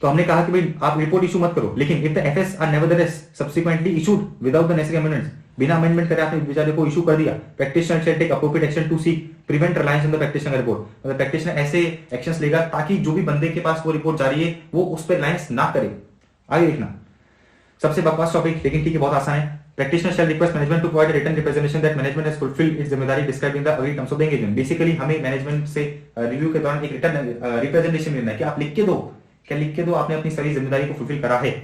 तो हमने कहा कि भाई आप रिपोर्ट इशू मत करो, लेकिन if the FS are nevertheless subsequently issued without the necessary amendments, बिना अमेंडमेंट करे आपने बेचारे को इशू कर दिया, practitioner shall take appropriate action to seek prevent reliance on the practitioner report. मतलब प्रैक्टिशनर ऐसे एक्शंस लेगा ताकि जो भी बंदे के पास वो रिपोर्ट जा रही है वो उस पर रिलायंस ना करे। आगे देखना, सबसे बकवास टॉपिक, लेकिन ठीक है बहुत आसान है। Practitioner shall request management to provide written representation that management has fulfilled its जिम्मेदारी describe in the agreed terms of the engagement. Basically हमें मैनेजमेंट से रिव्यू के दौरान एक रिटन रिप्रेजेंटेशन लेना है कि आप लिख के दो, क्या लिख के दो आपने अपनी सारी जिम्मेदारी को फुलफिल करा है।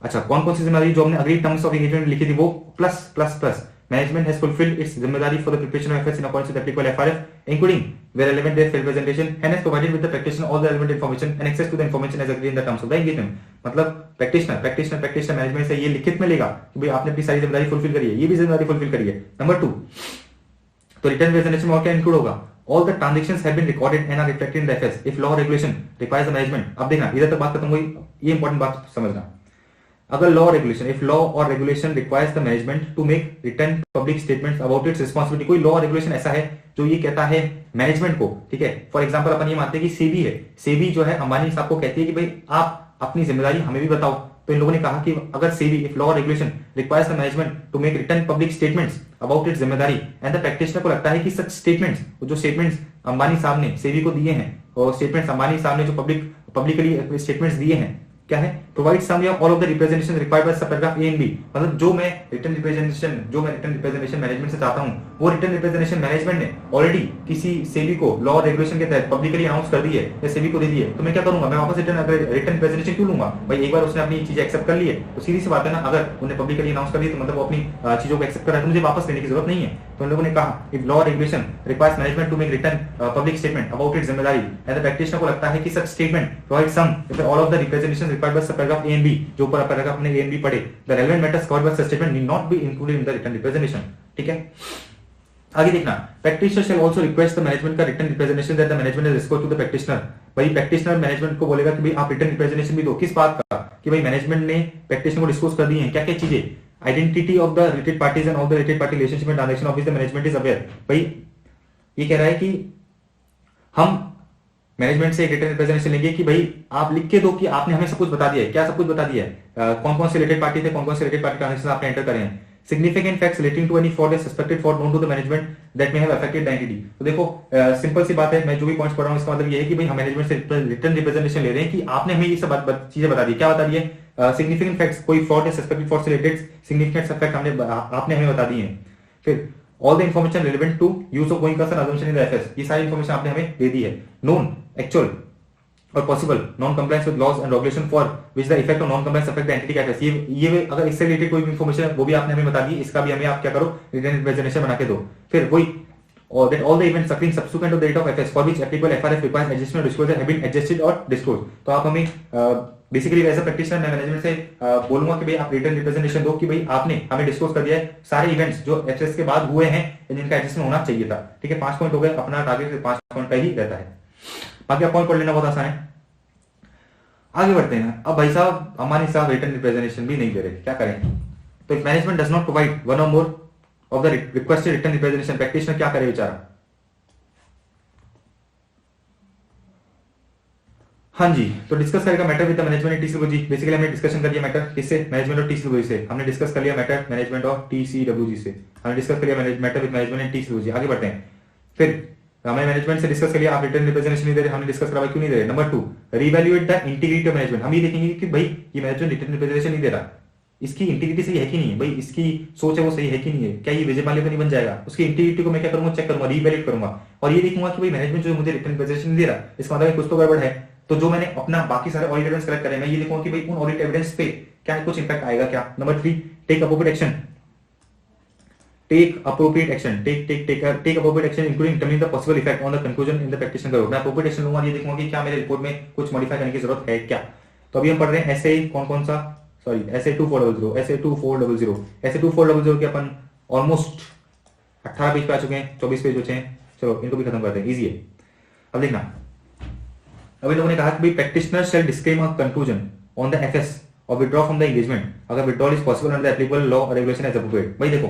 अच्छा, कौन कौन सी जिम्मेदारी जो हमने अग्रीड टर्म्स ऑफ एंगेजमेंट लिखी थी वो plus plus plus management has fulfilled its जिम्मेदारी for the preparation of FS in accordance with applicable FRF including where relevant their representation and has provided with the practitioner all the relevant information and access to the information as agreed in the terms of the engagement. मतलब प्रैक्टिशनर मैनेजमेंट से ये लिखित में लेगा कि भाई आपने अपनी सारी जिम्मेदारी फुलफिल करी है, ये भी जिम्मेदारी फुलफिल करी है। नंबर 2, तो रिटर्न रिप्रेजेंटेशन में और क्या इंक्लूड होगा? All the transactions have been recorded and are reflected in the FS. If law or regulation requires the management, अब देखना इधर तक बात खत्म हुई, ये इंपॉर्टेंट बात समझना। अगर लॉ रेगुलेशन, इफ लॉ और regulation requires the management to make return public statements about its responsibility, कोई लॉ रेगुलेशन ऐसा है जो ये कहता है मैनेजमेंट को, ठीक है, फॉर एग्जांपल अपन ये मानते हैं कि सेबी है, सेबी जो है अंबानी साहब को कहती है कि भाई आप अपनी जिम्मेदारी हमें भी बताओ, तो इन लोगों ने कहा कि अगर SEBI, if law regulation requires the management to make return public statements about its जिम्मेदारी एंड द प्रैक्टिशनर को लगता है कि सच स्टेटमेंट्स, जो स्टेटमेंट्स अंबानी साहब ने सेबी को दिए हैं और स्टेटमेंट्स अंबानी साहब ने जो पब्लिकली स्टेटमेंट्स दिए हैं, क्या है, प्रोवाइड सम या all of the representation required by sub paragraph A and B. मतलब जो मैं रिटर्न रिप्रेजेंटेशन मैनेजमेंट से चाहता हूं, वो रिटर्न रिप्रेजेंटेशन मैनेजमेंट ने ऑलरेडी किसी सेबी को लॉ रेगुलेशन के तहत पब्लिकली अनाउंस कर दी है या सेबी को दे दी है, तो मैं क्या करूंगा, मैं वापस रिटर्न रिप्रेजेंटेशन क्यों लूंगा? भाई एक बार उसने अपनी चीजें एक्सेप्ट कर ली है तो सीधी सी बात है ना, अगर उन्हें पब्लिकली अनाउंस कर दी तो मतलब वो अपनी चीजों को एक्सेप्ट कर रहा है, तो मुझे वापस लेने की जरूरत नहीं है। तो उन लोगों ने कहा if law regulation requires management to make return public statement about its जिम्मेदारी एंड द प्रैक्टिशनर को लगता है कि सच स्टेटमेंट प्रोवाइड सम या all of the representation required by sub paragraph A and B, जो ऊपर पैराग्राफ हमने ए एंड बी पढ़े, the relevant matters covered by such statement need not be included in the return representation. ठीक है, आगे देखना, practitioner shall also request the management का return representation that the management has report to the practitioner. भाई प्रैक्टिशनर मैनेजमेंट को बोलेगा कि भाई आप रिटर्न रिप्रेजेंटेशन भी दो, किस बात का, कि भाई मैनेजमेंट ने प्रैक्टिशनर को डिस्क्लोज कर दी है क्या क्या चीजें, identity of the related parties end of the related party relationship and transaction of which the management is aware. भाई ये कह रहा है कि हम मैनेजमेंट से एक रिटर्न रिप्रेजेंटेशन लेंगे कि भाई आप लिख के दो कि आपने हमें सब कुछ बता दिया है, क्या सब कुछ बता दिया है, कौन कौन से रिलेटेड पार्टी थे, कौन कौन से रिलेटेड पार्टी ट्रांजैक्शन आपने एंटर करे हैं, significant facts relating to any fraud or suspected fraud known to the management that may have affected the entity। तो देखो सिंपल सी बात है, मैं जो भी पॉइंट्स पढ़ रहा हूँ इसका मतलब ये है कि भाई हम मैनेजमेंट से रिटर्न रिप्रेजेंटेशन ले रहे हैं कि आपने हमें ये सब चीजें बता दी। क्या बता दी है? सिग्निफिकेंट फैक्ट्स, कोई फ्रॉड या सस्पेक्टेड फ्रॉड से रिलेटेड सिग्निफिकेंट फैक्ट आपने हमें बता दिए हैं। फिर all the information relevant to use of going concern assumption in the FS, ये सारी इन्फॉर्मेशन आपने हमें दे दी है। नोन, एक्चुअल और possible non compliance with laws and regulation for which the effect of non compliance affect the entity कैफेस, ये अगर इससे रिलेटेड कोई भी इंफॉर्मेशन है वो भी आपने हमें बता दी, इसका भी हमें आप क्या करो, रिटर्न रिप्रेजेंटेशन बना के दो। फिर वही और that all the events occurring subsequent to the date of FS for which applicable FRF requires adjustment or disclosure have been adjusted or disclosed। तो आप हमें बेसिकली एज अ प्रैक्टिशनर मैं मैनेजमेंट से बोलूंगा कि भाई आप रिटर्न रिप्रेजेंटेशन दो कि भाई आपने हमें डिस्क्लोज कर दिया है सारे इवेंट्स जो एफएस के बाद हुए हैं जिनका एडजस्टमेंट होना चाहिए था। ठीक है, 5 पॉइंट हो गए, अपना टारगेट 5 पॉइंट का ही रहता है, बाकी आप पॉइंट पढ़ लेना बहुत आसान है। आगे बढ़ते हैं। अब भाई साहब अंबानी साहब रिटर्न रिप्रेजेंटेशन भी नहीं दे रहे, क्या करें? तो if management does not provide one or more of the requested return representation, practitioner क्या करे बेचारा? हाँ जी, तो डिस्कस करेगा matter with the management TCWG. Basically हमने डिस्कशन कर लिया मैटर किससे, मैनेजमेंट और टीसीडब्ल्यूजी से। हमने डिस्कस कर लिया मैटर मैनेजमेंट और टीसीडब्ल्यूजी से, हमने डिस्कस कर लिया matter with management and TCWG. आगे बढ़ते हैं। फिर हमने मैनेजमेंट से डिस्कस कर लिया, आप रिटर्न रिप्रेजेंटेशन नहीं दे रहे, हमने डिस्कस करा क्यों नहीं दे रहे। Number 2, re-evaluate the integrity of management. हम ये देखेंगे कि भाई ये मैनेजमेंट रिटर्न रिप्रेजेंटेशन नहीं दे रहा, इसकी इंटीग्रिटी सही है कि नहीं है, भाई इसकी सोच है वो सही है कि नहीं है, क्या ये विजय माल्या तो नहीं बन जाएगा। उसकी इंटीग्रिटी को मैं क्या करूंगा, चेक करूंगा, रीवैल्यूएट करूंगा और ये देखूंगा कि भाई मैनेजमेंट जो मुझे रिटर्न रिप्रेजेंटेशन नहीं दे रहा, इसका मतलब कुछ तो गड़बड़ है। तो जो मैंने अपना बाकी सारे ऑडिट एविडेंस कलेक्ट करे, मैं ये देखूंगा कि भाई उन ऑडिट एविडेंस पे क्या कुछ इंपैक्ट आएगा क्या। Number 3, take appropriate action, take appropriate action, take appropriate action including determining the possible effect on the conclusion in the practitioner करो। मैं अप्रोप्रिएट एक्शन लूंगा, ये देखूंगा कि क्या मेरे रिपोर्ट में कुछ मॉडिफाई करने की जरूरत है क्या। तो अभी हम पढ़ रहे हैं एसए कौन सा, सॉरी एसए 2400, एसए 2400, एसए 2400 के अपन ऑलमोस्ट 18 पेज पे आ चुके हैं, 24 पेज बचे हैं। चलो इनको भी खत्म करते हैं, इजी है। अब देखना, अभी लोगों ने कहा कि भाई practitioner shall disclaim a conclusion on the FS और विथड्रॉ फ्रॉम द एंगेजमेंट अगर withdrawal is possible under the applicable law और रेगुलेशन एज अप्रोप्रिएट। भाई देखो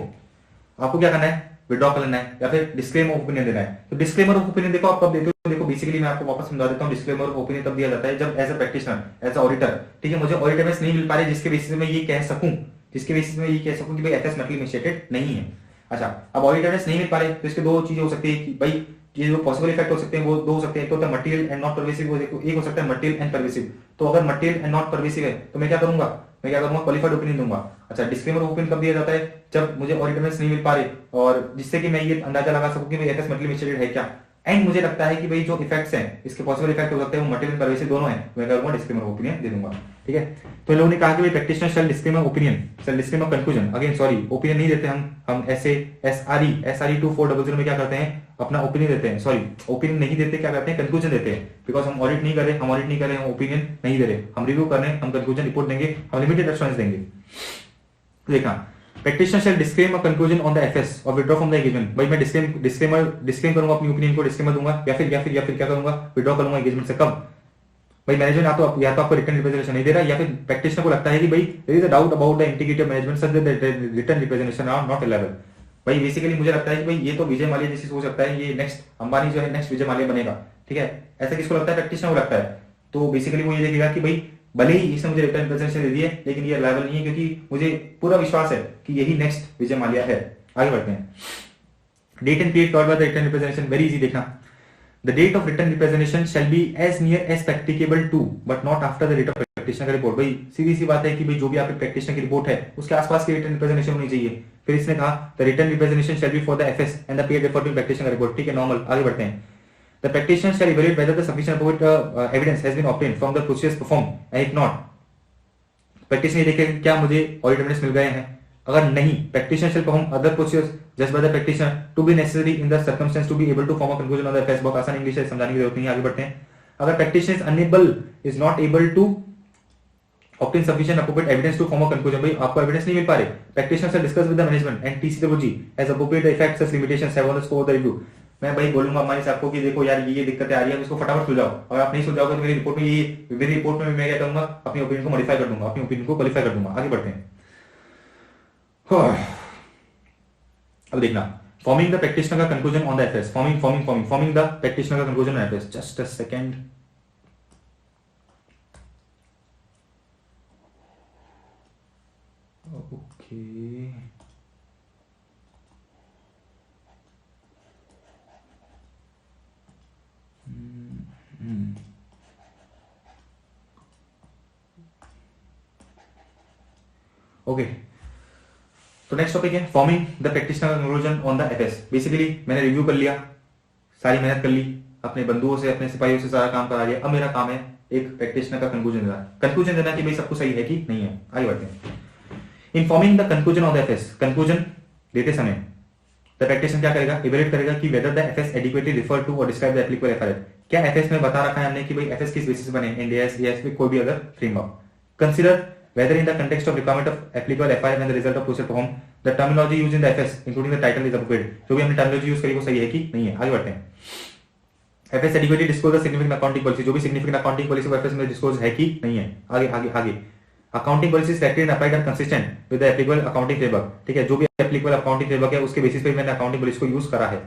आपको क्या करना है, विथड्रॉ कर लेना है या फिर डिस्क्लेमर ऑफ ओपिनियन देना है। तो डिस्क्लेमर ऑफ ओपिनियन देखो आप कब देते हो, देखो बेसिकली मैं आपको वापस समझा देता हूं। डिस्क्लेमर ऑफ ओपिनियन तब दिया जाता है जब as a practitioner, as a auditor, ठीक है, मुझे ऑडिट एविडेंस नहीं मिल पा रही जिसके बेसिस में ये कह सकूं, कि भाई एफएस मेटल इनिशिएटेड नहीं है। अच्छा, अब ऑडिट एविडेंस नहीं मिल पा रहे तो इसके दो चीजें हो सकती है कि भाई ये जो पॉसिबल इफेक्ट हो सकते हैं वो दो हो सकते हैं, एक तो होता है मटेरियल एंड नॉट परवेसिव, एक हो सकता है मटेरियल एंड परवेसिव। तो अगर मटेरियल एंड नॉट परवेसिव है तो मैं क्या करूंगा, मैं क्या करूंगा, क्वालिफाइड ओपिनियन दूंगा। अच्छा, डिस्क्लेमर ओपिनियन कब दिया जाता है, जब मुझे ऑडिट एविडेंस नहीं मिल पा रहे और जिससे कि मैं ये अंदाजा लगा सकूं कि भाई एफएस मटेरियल मिस्टेटेड है क्या, एंड मुझे लगता है कि भाई जो इफेक्ट्स हैं, इसके पॉसिबल इफेक्ट हो सकते हैं वो मटेरियल परवेसिव दोनों हैं, मैं करूंगा डिस्क्लेमर ओपिनियन दे दूंगा। ठीक है, तो इन लोगों ने कहा कि भाई practitioner shall disclaimer opinion, shall disclaimer conclusion, again sorry opinion नहीं देते हम ऐसे एसआरई 2400 में क्या करते हैं, अपना ओपिनियन देते हैं, सॉरी ओपिनियन नहीं देते, क्या करते हैं, कंक्लूजन देते हैं, बिकॉज हम ऑडिट नहीं कर रहे, हम ओपिनियन नहीं दे रहे, हम रिव्यू कर रहे हैं, हम कंक्लूजन रिपोर्ट देंगे, हम लिमिटेड रेस्पॉन्स देंगे। देखा, practitioner shall disclaim a conclusion on the FS और विड्रॉ फ्रॉम द एंगेजमेंट। भाई मैं डिस्क्लेम करूंगा अपनी ओपिनियन को, डिस्क्लेमर दूंगा या फिर क्या करूंगा, विड्रॉ करूंगा एंगेजमेंट से। कब भाई, मैनेजमेंट या तो आपको रिटर्न रिप्रेजेंटेशन नहीं दे रहा, या फिर प्रैक्टिशनर को लगता है कि भाई there is a doubt about the integrity of management such that return representation are not available. भाई बेसिकली मुझे लगता है कि भाई ये तो विजय माल्या जैसी हो सकता है, ये नेक्स्ट अंबानी जो है नेक्स्ट विजय माल्या बनेगा। ठीक है, ऐसा किसको लगता है, प्रैक्टिशनर को लगता है। तो बेसिकली वो ये देखेगा कि भाई भले ही इसने मुझे रिटर्न रिप्रेजेंटेशन दे दी है, लेकिन ये अवेलेबल नहीं है, क्योंकि मुझे पूरा विश्वास है कि यही नेक्स्ट विजय माल्या है। आगे बढ़ते हैं। Date and period covered by the return representation, very easy देखना। The date of written representation shall be as near as practicable to, but not after the date of practitioner का रिपोर्ट। भाई सीधी सी बात है कि भाई जो भी आपके प्रैक्टिशनर की रिपोर्ट है उसके आसपास की रिटर्न रिप्रेजेंटेशन होनी चाहिए। फिर इसने कहा the written representation shall be for the FS and the period before being practitioner का रिपोर्ट। ठीक है, नॉर्मल। आगे बढ़ते हैं। The practitioner shall evaluate whether the sufficient evidence has been obtained from the procedures performed, and if not, practitioner देखेगा क्या मुझे ऑडिट एविडेंस मिल गए हैं। अगर नहीं, practitioner shall perform other procedures just by the practitioner to be necessary in the circumstance to be able to form a conclusion on the FS। बहुत आसान इंग्लिश है, समझाने की जरूरत नहीं है। आगे बढ़ते हैं। अगर practitioner is not able to obtain sufficient appropriate evidence to form a conclusion, भाई आपको एविडेंस नहीं मिल पा रहे, practitioner shall discuss with the management and TCWG as appropriate the effects such limitations have on the scope of the review। मैं भाई बोलूंगा हमारे साहब को कि देखो यार ये दिक्कतें आ रही है, इसको फटाफट सुलझाओ। अगर आप नहीं सुलझाओगे तो मेरी रिपोर्ट में मैं क्या करूंगा, अपनी ओपिनियन को मॉडिफाई कर दूंगा, अपनी ओपिनियन को क्वालिफाई कर दूंगा। आगे बढ़ते हैं। अब देखना, फॉर्मिंग द प्रैक्टिशनर का conclusion on the FS, forming the practitioner का conclusion on FS. Just a second. Okay, okay, तो नेक्स्ट टॉपिक है forming the practitioner conclusion on the FS. Basically मैंने रिव्यू कर लिया, सारी मेहनत कर ली, अपने बंधुओं से अपने सिपाहियों से सारा काम करा लिया। अब मेरा काम है एक प्रैक्टिशनर का कंक्लूजन देना कि भाई सब कुछ सही है कि नहीं है। आगे बढ़ते हैं। In forming the conclusion on the FS, conclusion देते समय द प्रैक्टिशनर क्या करेगा, इवैल्यूएट करेगा कि whether the FS adequately refer to और डिस्क्राइब द एप्लीकेबल एफआरएफ। क्या एफएस में बता रखा है हमने कि भाई एफएस किस बेसिस बने, एनडीएस या कोई भी other framework. Consider whether in the context of requirement of applicable FIF and the result of procedure performed the terminology used in the FS including the title is appropriate। जो भी हमने terminology यूज करी वो सही है कि नहीं है। आगे बढ़ते हैं। FS adequately disclose the significant accounting policy, जो भी significant accounting policy वो FS में disclose है कि नहीं है। आगे accounting policies selected and applied are consistent with the applicable accounting framework। ठीक है, जो भी applicable accounting framework है उसके बेसिस पे मैंने accounting policy को यूज करा है।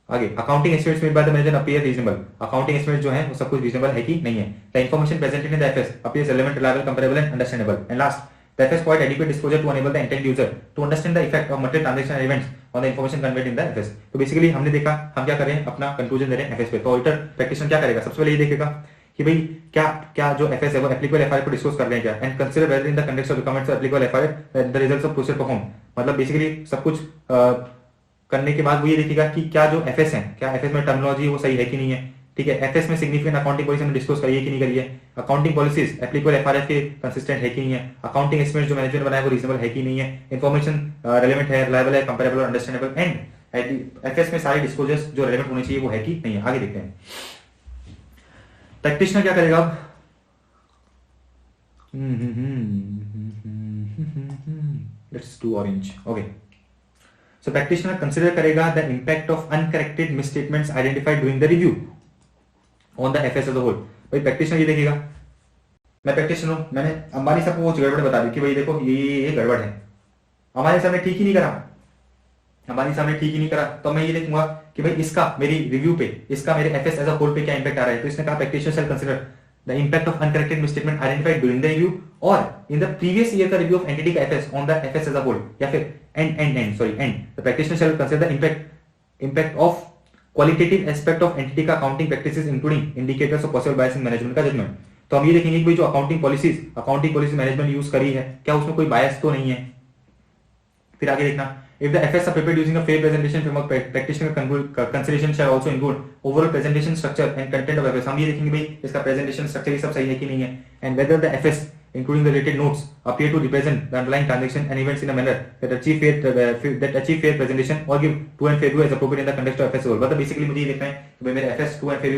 आगे, accounting estimates made by the manager appear reasonable, accounting estimate जो है वो सब कुछ रीजनेबल है कि नहीं है। The information presented in the FS appears relevant, reliable, comparable and understandable. And last, the FS provide adequate disclosure to enable the intend user to understand the effect of material transaction events on the information conveyed in the FS. तो बेसिकली हमने देखा हम क्या कर रहे हैं, अपना कंक्लूजन दे रहे हैं एफएस पे। तो ऑडिटर प्रैक्टिशनर क्या करेगा, सबसे पहले ये देखेगा कि भाई क्या जो एफएस है वो एप्लीकेबल एफआरएफ को डिस्क्लोज कर रहे हैं क्या, and consider whether in the context of requirements of applicable FRF the results of procedure perform. मतलब बेसिकली सब कुछ करने के बाद वो ये देखेगा कि क्या जो एफएस है, क्या एफएस में टर्मिनोलॉजी वो सही है कि नहीं है। ठीक है, एफएस में सिग्निफिकेंट अकाउंटिंग पॉलिसी हमने डिस्कस करी है कि नहीं करी है, अकाउंटिंग पॉलिसीज एप्लीकेबल एफआरएफ के कंसिस्टेंट है कि नहीं है, अकाउंटिंग एस्टिमेट जो मैनेजमेंट बनाया वो रीजनेबल है कि नहीं है, इन्फॉर्मेशन रेलेवेंट है, रिलायबल है, कंपेरेबल और अंडरस्टैंडेबल, एंड एफएस में सारे डिस्क्लोजर्स जो रेलेवेंट होने चाहिए वो है कि नहीं है। आगे देखते हैं प्रैक्टिशनर क्या करेगा अब। Let's do orange. Okay, so practitioner consider करेगा the impact of uncorrected misstatements identified during the review on the FS as a whole। भाई प्रैक्टिशनर ये देखेगा, मैं प्रैक्टिशनर हूं, मैंने अंबानी साहब को वो गड़बड़ बता दी कि भाई देखो ये गड़बड़ है, अंबानी साहब ने ठीक ही नहीं करा, तो मैं ये देखूंगा कि भाई इसका मेरी रिव्यू पे, इसका मेरे एफएस एज अ होल पे क्या इंपैक्ट आ रहा है। तो इसने कहा practitioner shall consider the impact of uncorrected misstatement identified during the review or in the previous year का review of entity का FS on the FS as a whole, या फिर the practitioner shall consider the impact of qualitative aspect of entity का accounting practices including indicators of possible bias in management का judgment। तो हम ये देखेंगे कि भाई जो अकाउंटिंग पॉलिसीज मैनेजमेंट यूज करी है, क्या उसमें कोई बायस तो नहीं है। फिर आगे देखना, if the FS are prepared using a fair presentation framework, practitioner consideration shall also include overall presentation structure and content of FS। हम ये देखेंगे भाई इसका presentation structure ये सब सही है कि नहीं है, and whether the FS including the related notes appear to represent the underlying transaction and events in a manner that achieve fair presentation or give true and fair view as appropriate in the context of FS role। मतलब बेसिकली मुझे ये देखना है कि भाई मेरे FS true and fair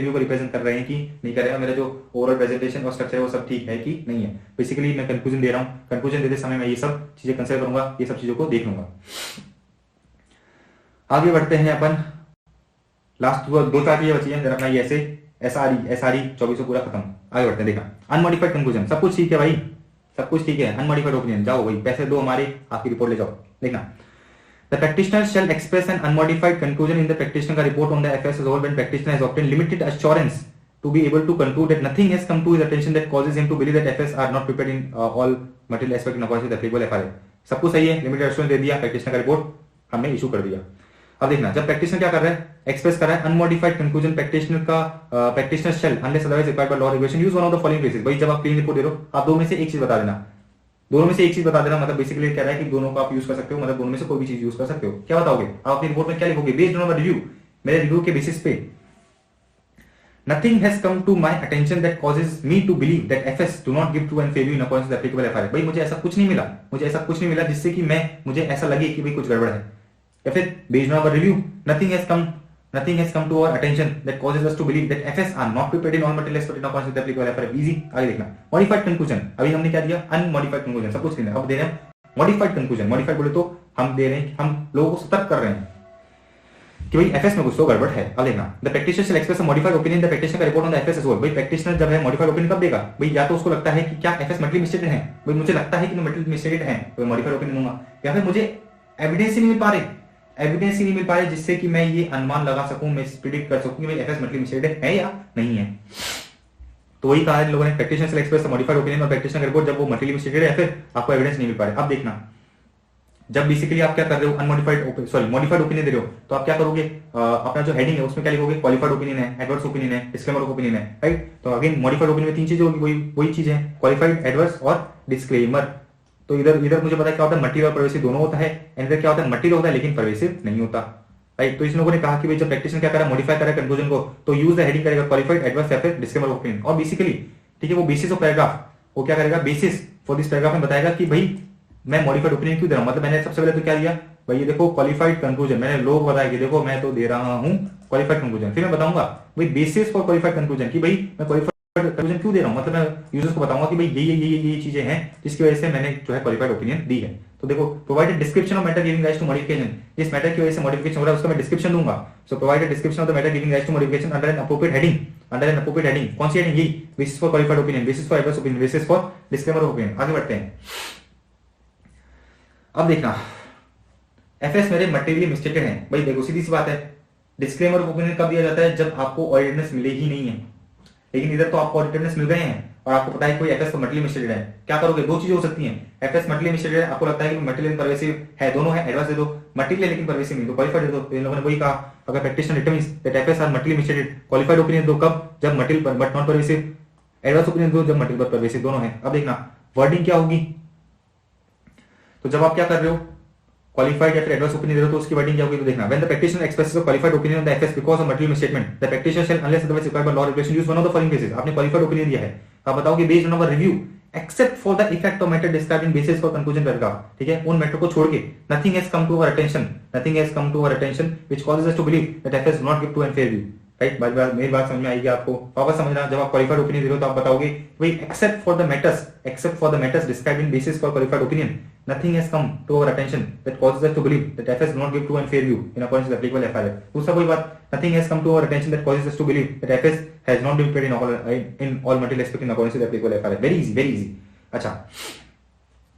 view को रिप्रेजेंट कर रहे हैं कि नहीं कर रहे हैं, मेरा जो ओवरऑल प्रेजेंटेशन और स्ट्रक्चर है वो सब ठीक है कि नहीं है। बेसिकली मैं कंक्लूजन दे रहा हूँ, कंक्लूजन देते समय मैं ये सब चीजें कंसिडर करूंगा, ये सब चीजों को देख लूंगा। आगे बढ़ते हैं अपन, लास्ट दो चार चीजें बची हैं जरा अपना ये ऐसे एसआरई 2400 पूरा खत्म। आगे बढ़ते हैं, देखा अनमॉडिफाइड कंक्लूजन, सब कुछ ठीक है भाई, सब कुछ ठीक है। अनमॉडिफाइड ओपिनियन, जाओ भाई पैसे दो हमारे, आपकी रिपोर्ट ले जाओ। देखना, the practitioner shall express an unmodified conclusion in the practitioner का report on the FS as when practitioner has obtain limited assurance to be able to conclude that nothing has come to his attention that causes him to believe that FS are not prepared in all material aspect in accordance with applicable FRA। सब कुछ सही है, लिमिटेड एश्योरेंस दे दिया, प्रैक्टिशनर का रिपोर्ट हमने इशू कर दिया। अब देखना, जब प्रैक्टिशनर क्या कर रहा है, एक्सप्रेस कर रहा है unmodified conclusion, practitioner shall unless otherwise required by law regulation use one of the following phrases. भाई जब आप क्लीन रिपोर्ट दे रहे हो, आप दो में से एक चीज बता देना, दोनों में से एक चीज बता देना। मतलब बेसिकली कह रहा है कि दोनों को आप यूज कर सकते हो, मतलब दोनों में से कोई भी चीज यूज कर सकते हो। क्या बताओगे आप अपनी रिपोर्ट में, क्या लिखोगे, बेस्ड ऑन रिव्यू, मेरे रिव्यू के बेसिस पे nothing has come to my attention that causes me to believe that FS do not give true and fair view in accordance with applicable FRA। भाई मुझे ऐसा कुछ नहीं मिला जिससे कि मुझे ऐसा लगे कि भाई कुछ गड़बड़ है। या फिर based on our review nothing has come to our attention that causes us to believe that FS are not prepared in all material aspects in accordance with applicable FRA। Easy. आगे देखना, मॉडिफाइड कंक्लूजन, अभी हमने क्या दिया, अनमॉडिफाइड कंक्लूजन, सब कुछ नहीं, अब दे रहे हैं मॉडिफाइड कंक्लूजन। मॉडिफाइड बोले तो हम दे रहे हैं, हम लोगों को सतर्क कर रहे हैं कि भाई एफएस में कुछ तो गड़बड़ है। अब देखना, the practitioner shall express a modified opinion the practitioner का report on the FS as well. भाई प्रैक्टिशनर जब है मॉडिफाइड ओपिनियन कब देगा, भाई या तो उसको लगता है कि क्या एफएस मल्टी मिस्टेटेड है, भाई मुझे लगता है कि मल्टी मिस्टेटेड है तो मॉडिफाइड ओपिनियन दूंगा, या फिर मुझे एविडेंस ही नहीं मिल पा रहे जिससे कि मैं ये अनुमान लगा सकूं, मैं प्रिडिक्ट कर सकूं कि भाई एफएस मल्टी मिस्टेटेड है या नहीं है। तो वही कहा इन लोगों ने, practitioner shall express a modified opinion और प्रैक्टिशनर का रिपोर्ट जब वो मल्टी मिस्टेटेड है, फिर आपको एविडेंस नहीं मिल पा रहा। अब देखना, जब बेसिकली आप क्या कर रहे हो, मॉडिफाइड ओपिनियन दे रहे हो, तो आप क्या करोगे, अपना जो हेडिंग है उसमें क्या लिखोगे, क्वालिफाइड ओपिनियन है, एडवर्स ओपिनियन है, डिस्क्लेमर ओपिनियन है, राइट। तो अगेन मॉडिफाइड ओपिनियन में तीन चीजें होगी, वही चीज है, क्वालिफाइड, एडवर्स और डिस्क्लेमर। तो इधर मुझे पता है क्या होता है, मटेरियल और परवेसिव दोनों होता है, इधर क्या होता है, मटेरियल होता है लेकिन परवेसिव नहीं होता, राइट। तो इस लोगों ने कहा कि भाई जब प्रैक्टिशनर क्या करा, मॉडिफाई करा कंक्लूजन को, तो यूज द हेडिंग करेगा क्वालिफाइड, एडवर्स या फिर डिस्क्लेमर ओपिनियन। और बेसिकली ठीक है, वो बेसिस ऑफ पैराग्राफ, वो क्या करेगा, बेसिस फॉर दिस पैराग्राफ में बताएगा कि भाई मैं मॉडिफाइड ओपिनियन क्यों दे रहा हूं। मतलब मैंने सबसे पहले तो क्या दिया, भाई ये देखो क्वालिफाइड कंक्लूजन, मैंने लोग बताया कि देखो मैं तो दे रहा हूं क्वालिफाइड कंक्लूजन। फिर मैं बताऊंगा भाई बेसिस फॉर क्वालिफाइड कंक्लूजन, कि भाई मैं क्वालिफाइड कंक्लूजन क्यों दे रहा हूं, मतलब मैं यूजर्स को बताऊंगा कि भाई ये चीजें हैं जिसकी वजह से मैंने जो है क्वालिफाइड ओपिनियन दी है। तो देखो, provided description of matter giving rise to modification, जिस मैटर की वजह से मॉडिफिकेशन हो रहा है उसका मैं डिस्क्रिप्शन दूंगा। So provided description of the matter giving rise to modification under an appropriate heading, कौन सी हेडिंग, यही basis for qualified opinion, basis for adverse opinion, basis for disclaimer opinion. आगे बढ़ते हैं, अब देखना, एफएस मेरे मटेरियली मिस्टेकेड है। भाई देखो सीधी सी बात है, डिस्क्लेमर ओपिनियन कब दिया जाता है, जब आपको ऑडिटनेस मिले ही नहीं है। लेकिन इधर तो आपको ऑडिटनेस मिल गए हैं और आपको पता है कि एफएस मटेरियली मिस्टेकेड है, क्या करोगे, दो चीजें हो सकती हैं, एफएस मटेरियली मिस्टेकेड है, आपको लगता है कि मटेरियल परवेसिव है, दोनों है, एडवर्स दे दो, मटेरियल लेकिन परवेसिव नहीं, तो क्वालिफाइड दे दो। इन लोगों ने वही कहा, अगर practitioner determines that FS are materially misstated, qualified opinion दो कब, जब material but not pervasive, adverse opinion दो जब मटेरियल बट परवेसिव दोनों है। अब देखना वर्डिंग क्या होगी, तो जब आप क्या कर रहे हो, क्वालिफाइड या फिर एडवर्स ओपिनियन दे रहे हो तो उसकी वर्डिंग क्या होगी, तो देखना, when the practitioner expresses a qualified opinion on the FS because of material misstatement, the practitioner shall unless otherwise required by law regulation use one of the following cases. आपने क्वालिफाइड ओपिनियन दिया है, आप बताओगे based on our review except for the effect of matter described in basis for conclusion paragraph, ठीक है, उन मैटर को छोड़ के nothing has come to our attention which causes us to believe that FS do not give true and fair view, right. मेरी बात समझ में आएगी आपको, वापस समझना, जब आप क्वालिफाइड ओपिनियन दे रहे हो तो आप बताओगे भाई accept for the matters described in basis for qualified opinion nothing has come to our attention that causes us to believe that FS do not give true and fair view in accordance with applicable FRA। दूसरा कोई बात, nothing has come to our attention that causes us to believe that FS has not been paid in all material aspect in accordance with applicable FRA। very easy। अच्छा,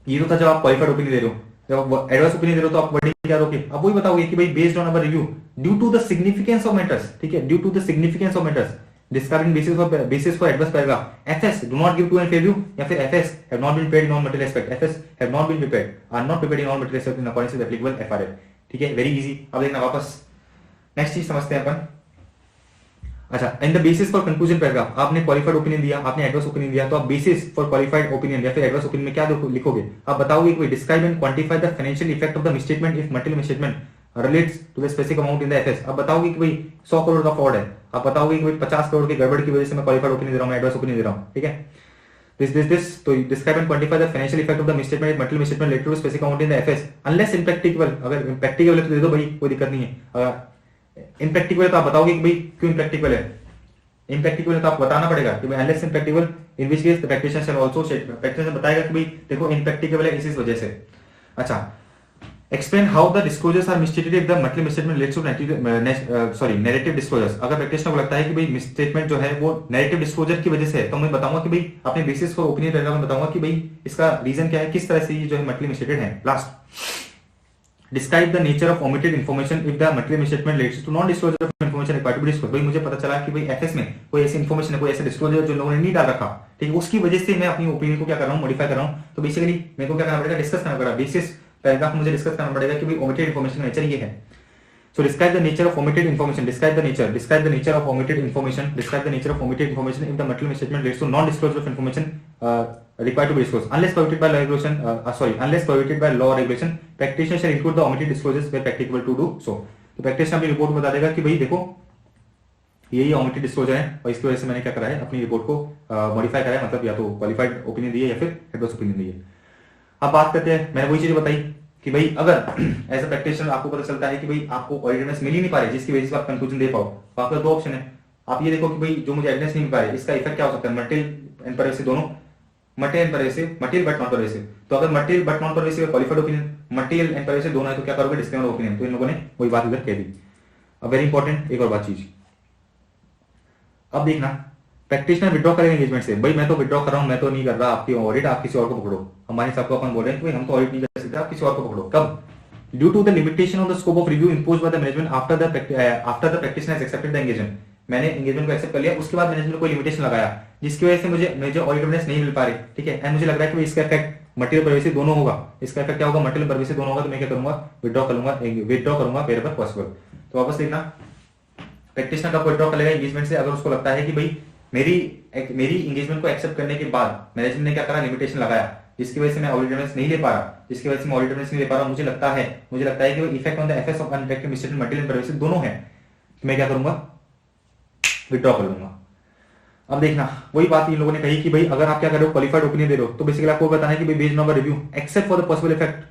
ये तो था जब आप क्वालिफाइड ओपिनियन दे रहे हो, जब आप एडवर्स ओपिनियन दे रहे हो तो आप वर्डिंग क्या दोगे, अब वही बताओगे कि भाई based on our review due to the significance of matters, ठीक है, due to the significance of matters discarding basis for adverse paragraph FS do not give true and fair view, या फिर FS have not been prepared in all material aspect, FS have not been prepared, are not prepared in all material aspect in accordance with applicable FRA, ठीक है, वेरी इजी। अब देखना वापस नेक्स्ट चीज समझते हैं अपन। अच्छा, इन the basis for conclusion paragraph, आपने क्वालिफाइड ओपिनियन दिया, आपने एडवर्स ओपिनियन दिया, तो आप बेसिस फॉर क्वालिफाइड ओपिनियन या फिर एडवर्स ओपिनियन में क्या लिखोगे? आप बताओगे कि describe and quantify the financial effect of the misstatement if multiple misstatement relates to the specific amount in the FS. आप बताओगे कि भाई 100 करोड़ का फ्रॉड है, आप बताओगे कि भाई 50 करोड़ की गड़बड़ की वजह से मैं क्वालिफाइड ओपिनियन दे रहा हूं, एडवर्स ओपिनियन दे रहा हूं, ठीक है। दिस तो describe and quantify the financial effect of the misstatement if multiple misstatement related to specific amount in the FS unless impractical. अगर इम्प्रैक्टिकल है तो दे दो भाई, कोई दिक्कत नहीं है। अगर इम्प्रैक्टिकल है तो आप बताओगे कि भाई क्यों इम्प्रैक्टिकल है। इम्प्रैक्टिकल है तो आपको बताना पड़ेगा कि भाई unless impractical in which case the practitioner shall also practitioner बताएगा कि भाई देखो इम्प्रैक्टिकल है इस वजह से। अच्छा, explain how the disclosures are misstated if the multiple misstatement relates to narrative disclosures. अगर प्रैक्टिशनर को लगता है कि भाई मिसस्टेटमेंट जो है वो नैरेटिव डिस्क्लोजर की वजह से है, तो मैं बताऊंगा कि भाई अपने बेसिस फॉर ओपिनियन पैराग्राफ में बताऊंगा कि भाई इसका रीजन क्या है, किस तरह से ये जो है मल्टीपल मिसस्टेटेड है। Last, describe the nature of omitted information if the multiple misstatement relates to non disclosure of information required to be disclosed. भाई मुझे पता चला कि भाई एफएस में कोई ऐसी इन्फॉर्मेशन है, कोई ऐसा डिस्क्लोजर जो लोगों ने नहीं डाल रखा, ठीक है, उसकी वजह से मैं अपनी ओपिनियन को क्या कर रहा हूं, मॉडिफाई कर रहा हूं। तो बेसिकली मेरे को क्या करना पड़ेगा, डिस्कस करना पड़ेगा। बेसिस पैराग्राफ मुझे डिस्कस करना पड़ेगा कि भाई ओमिटेड इन्फॉर्मेशन का नेचर ये है। So describe the nature of omitted information. Describe the nature of omitted information. Describe the nature of omitted information if the material misstatement relates to non-disclosure of information required to be disclosed. Unless prohibited by law regulation, unless prohibited by law regulation, practitioner shall include the omitted disclosures where practicable to do so. तो practitioner अपनी रिपोर्ट में बता देगा कि भाई देखो ये omitted disclosure है और इसकी वजह से मैंने क्या करा है, अपनी रिपोर्ट को मॉडिफाई करा है, मतलब या तो क्वालिफाइड ओपिनियन दी है या फिर एडवर्स ओपिनियन दी है। अब बात करते हैं, मैंने वही चीज बताई कि भाई अगर एज अ प्रैक्टिशनर आपको पता चलता है कि भाई आपको एविडेंस मिल ही नहीं पा रही जिसकी वजह से आप कंक्लूजन दे पाओ, तो आपके दो ऑप्शन है। आप ये देखो कि भाई जो मुझे एविडेंस नहीं मिल पा रहा है इसका इफेक्ट क्या हो सकता है, मटेरियल एंड परवेसिव दोनों, material and pervasive, material but not pervasive. तो अगर material but not pervasive qualified opinion, material and pervasive दोनों है तो क्या करोगे, डिस्क्लेमर ओपिनियन। तो इन लोगों ने वही बात इधर कह दी। अब वेरी इंपॉर्टेंट एक और बात चीज, अब देखना प्रैक्टिशनर विड्रॉ करेगा एंगेजमेंट से। भाई मैं तो विड्रॉ कर रहा हूं, मैं तो नहीं कर रहा आपकी ऑडिट, आप किसी और को पकड़ो। हमारे साहब को अपन बोल रहे हैं कि भाई हम तो ऑडिट नहीं कर सकते, आप किसी और को पकड़ो। कब? Due to the limitation of the scope of review imposed by the management after the practitioner has accepted the engagement. मैंने एंगेजमेंट को एक्सेप्ट कर लिया, उसके बाद मैनेजमेंट ने कोई लिमिटेशन लगाया जिसकी वजह से मुझे ऑडिट एविडेंस नहीं मिल पा रही, ठीक है, एंड मुझे लग रहा है कि इसका इफेक्ट मटेरियल परवेसिव दोनों होगा। इसका इफेक्ट क्या होगा, मटेरियल परवेसिव दोनों होगा। तो मैं क्या करूंगा, विड्रॉ करूंगा वेयर पॉसिबल। तो वापस देखना, प्रैक्टिशनर का विड्रॉ कर लेगा एंगेजमेंट से अगर उसको लगता है कि भाई मेरी एंगेजमेंट को एक्सेप्ट करने के बाद मैनेजमेंट ने क्या करा, लिमिटेशन लगाया जिसकी वजह से मैं ऑडिट एविडेंस नहीं ले पा रहा, मुझे लगता है कि वो effect on the FS of ineffective misstatement material pervasive दोनों है, तो मैं क्या करूंगा, विड्रॉ कर लूंगा। अब देखना वही बात इन लोगों ने कही कि भाई अगर आप क्या कर रहे हो, क्वालिफाइड ओपिनियन दे रहे हो, तो बेसिकली आपको बताना है कि भाई based on our review except for the possible effect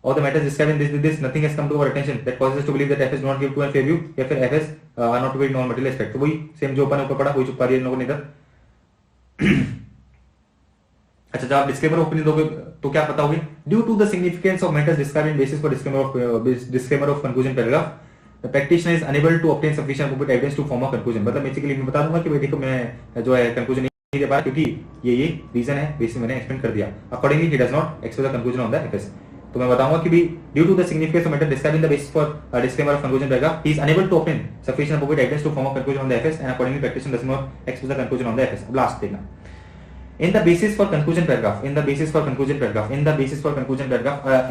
of the matters described in this nothing has come to our attention that causes us to believe that FS do not give to a fair view या फिर FS are not to be non material aspect। तो वही सेम जो अपन ऊपर पड़ा वही चुपका दिया इन लोगों ने इधर। अच्छा, जब आप डिस्क्लेमर ओपिनियन दोगे तो क्या बताओगे, due to the significance of matters described in basis for disclaimer of conclusion paragraph the practitioner is unable to obtain sufficient evidence evidence to form a conclusion. मतलब बेसिकली मैं बता दूंगा कि भाई देखो मैं जो है कंक्लूजन नहीं दे पा रहा क्योंकि ये रीजन है, बेसिस मैंने एक्सप्लेन कर दिया। Accordingly he does not express the conclusion on the FS. तो मैं बताऊंगा कि भी due to the significance of matter described in the basis for disclaimer of conclusion paragraph he is unable to obtain sufficient evidence to form a conclusion on the FS and accordingly practitioner does not express the conclusion on the FS. अब लास्ट देखना, in the basis for conclusion paragraph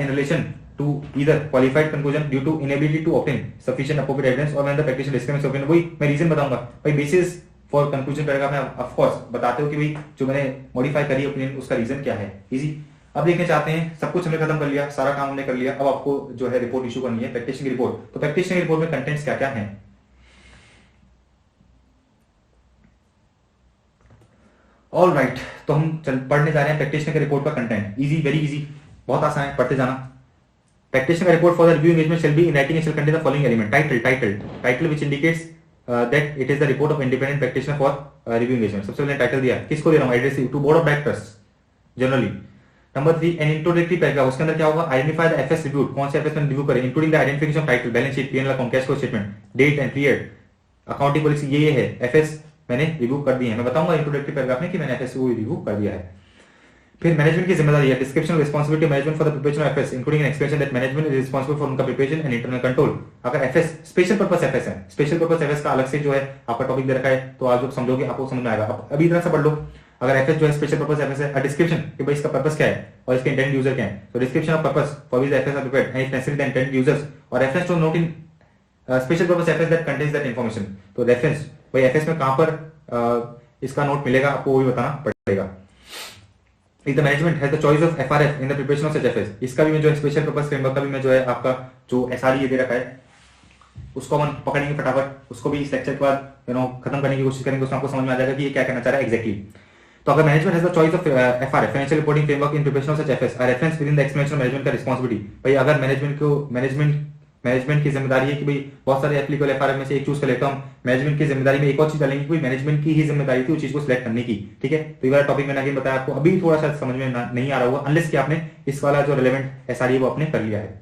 in relation to either qualified conclusion due to inability to obtain sufficient appropriate evidence or when the practitioner disclaims opinion। वही मैं रीजन बताऊंगा भाई बेसिस फॉर कंक्लूजन पैराग्राफ में ऑफ कोर्स बताते हो कि भाई जो मैंने मॉडिफाई करी ओपिनियन उसका रीजन क्या है। इजी। अब देखने चाहते हैं, सब कुछ हमने खत्म कर लिया, सारा काम हमने कर लिया। अब आपको जो है रिपोर्ट इशू करनी है, प्रैक्टिशनर की रिपोर्ट। तो प्रैक्टिशनर की रिपोर्ट में कंटेंट्स क्या क्या है, ऑल राइट। तो हम पढ़ने जा रहे हैं प्रैक्टिशनर के रिपोर्ट का कंटेंट। इजी, वेरी इजी, बहुत आसान है, पढ़ते जाना। Practitioner report for the review engagement shall be in writing shall contain the following element. Title which indicates that it is the report of independent practitioner for review engagement. सबसे पहले टाइटल दिया, किसको दे रहा हूं, address to board of directors generally. Number 3 an introductory paragraph, उसके अंदर क्या होगा, आइडेंटिफाई द एफएस रिव्यू, कौन से एफएस में रिव्यू करें, including the identification of title, balance sheet, PNL account, cash flow statement, date and period, accounting policy, ये है एफएस मैंने रिव्यू कर दिए हैं। मैं बताऊंगा इंट्रोडक्टरी पैराग्राफ में कि मैंने एफएस को रिव्यू कर दिया है। फिर मैनेजमेंट की जिम्मेदारी है, description of responsibility of management for the preparation of FS including an explanation that management is responsible for उनका प्रिपरेशन एंड इंटरनल कंट्रोल। अगर एफएस स्पेशल पर्पस एफएस है, स्पेशल पर्पस एफएस का अलग से जो है आपका टॉपिक दे रखा है, तो आप जब समझोगे आपको समझ में आएगा। अभी इतना सा पढ़ लो, अगर एफएस जो है स्पेशल पर्पस एफएस है, डिस्क्रिप्शन कि भाई इसका पर्पस क्या है और इसके इंटेंडेड यूजर क्या है। तो description of purpose for which FS are prepared and if necessary the intended users or reference to note in special purpose FS that contains that information. तो रेफरेंस भाई एफएस में कहां पर इसका नोट मिलेगा आपको वो भी बताना पड़ेगा। If the management has the choice of FRF in the preparation of such FS, इसका भी मैं जो स्पेशल पर्पस फ्रेमवर्क का भी मैं जो है आपका जो एसआरई दे रखा है उसको हम पकड़ेंगे फटाफट, उसको भी इस लेक्चर के बाद खत्म करने की कोशिश करेंगे, उसमें आपको समझ में आ जाएगा कि ये क्या कहना चाह रहा है एग्जैक्टली। तो अगर management has the choice of FRF financial reporting framework in preparation of such FS, a reference with in the explanation of management का रिस्पांसिबिलिटी। भाई अगर मैनेजमेंट की जिम्मेदारी है कि भाई बहुत सारे एप्लीकेबल एफआरएफ में से एक चूज कर लेता हूं, मैनेजमेंट की जिम्मेदारी में एक और चीज डालेंगे कि मैनेजमेंट की ही जिम्मेदारी थी उस चीज को सिलेक्ट करने की, ठीक है। तो ये वाला टॉपिक मैंने आगे बताया आपको, अभी थोड़ा सा समझ में नहीं आ रहा होगा अनलेस कि आपने इस वाला जो रिलेवेंट एसआरई है वो आपने कर लिया है।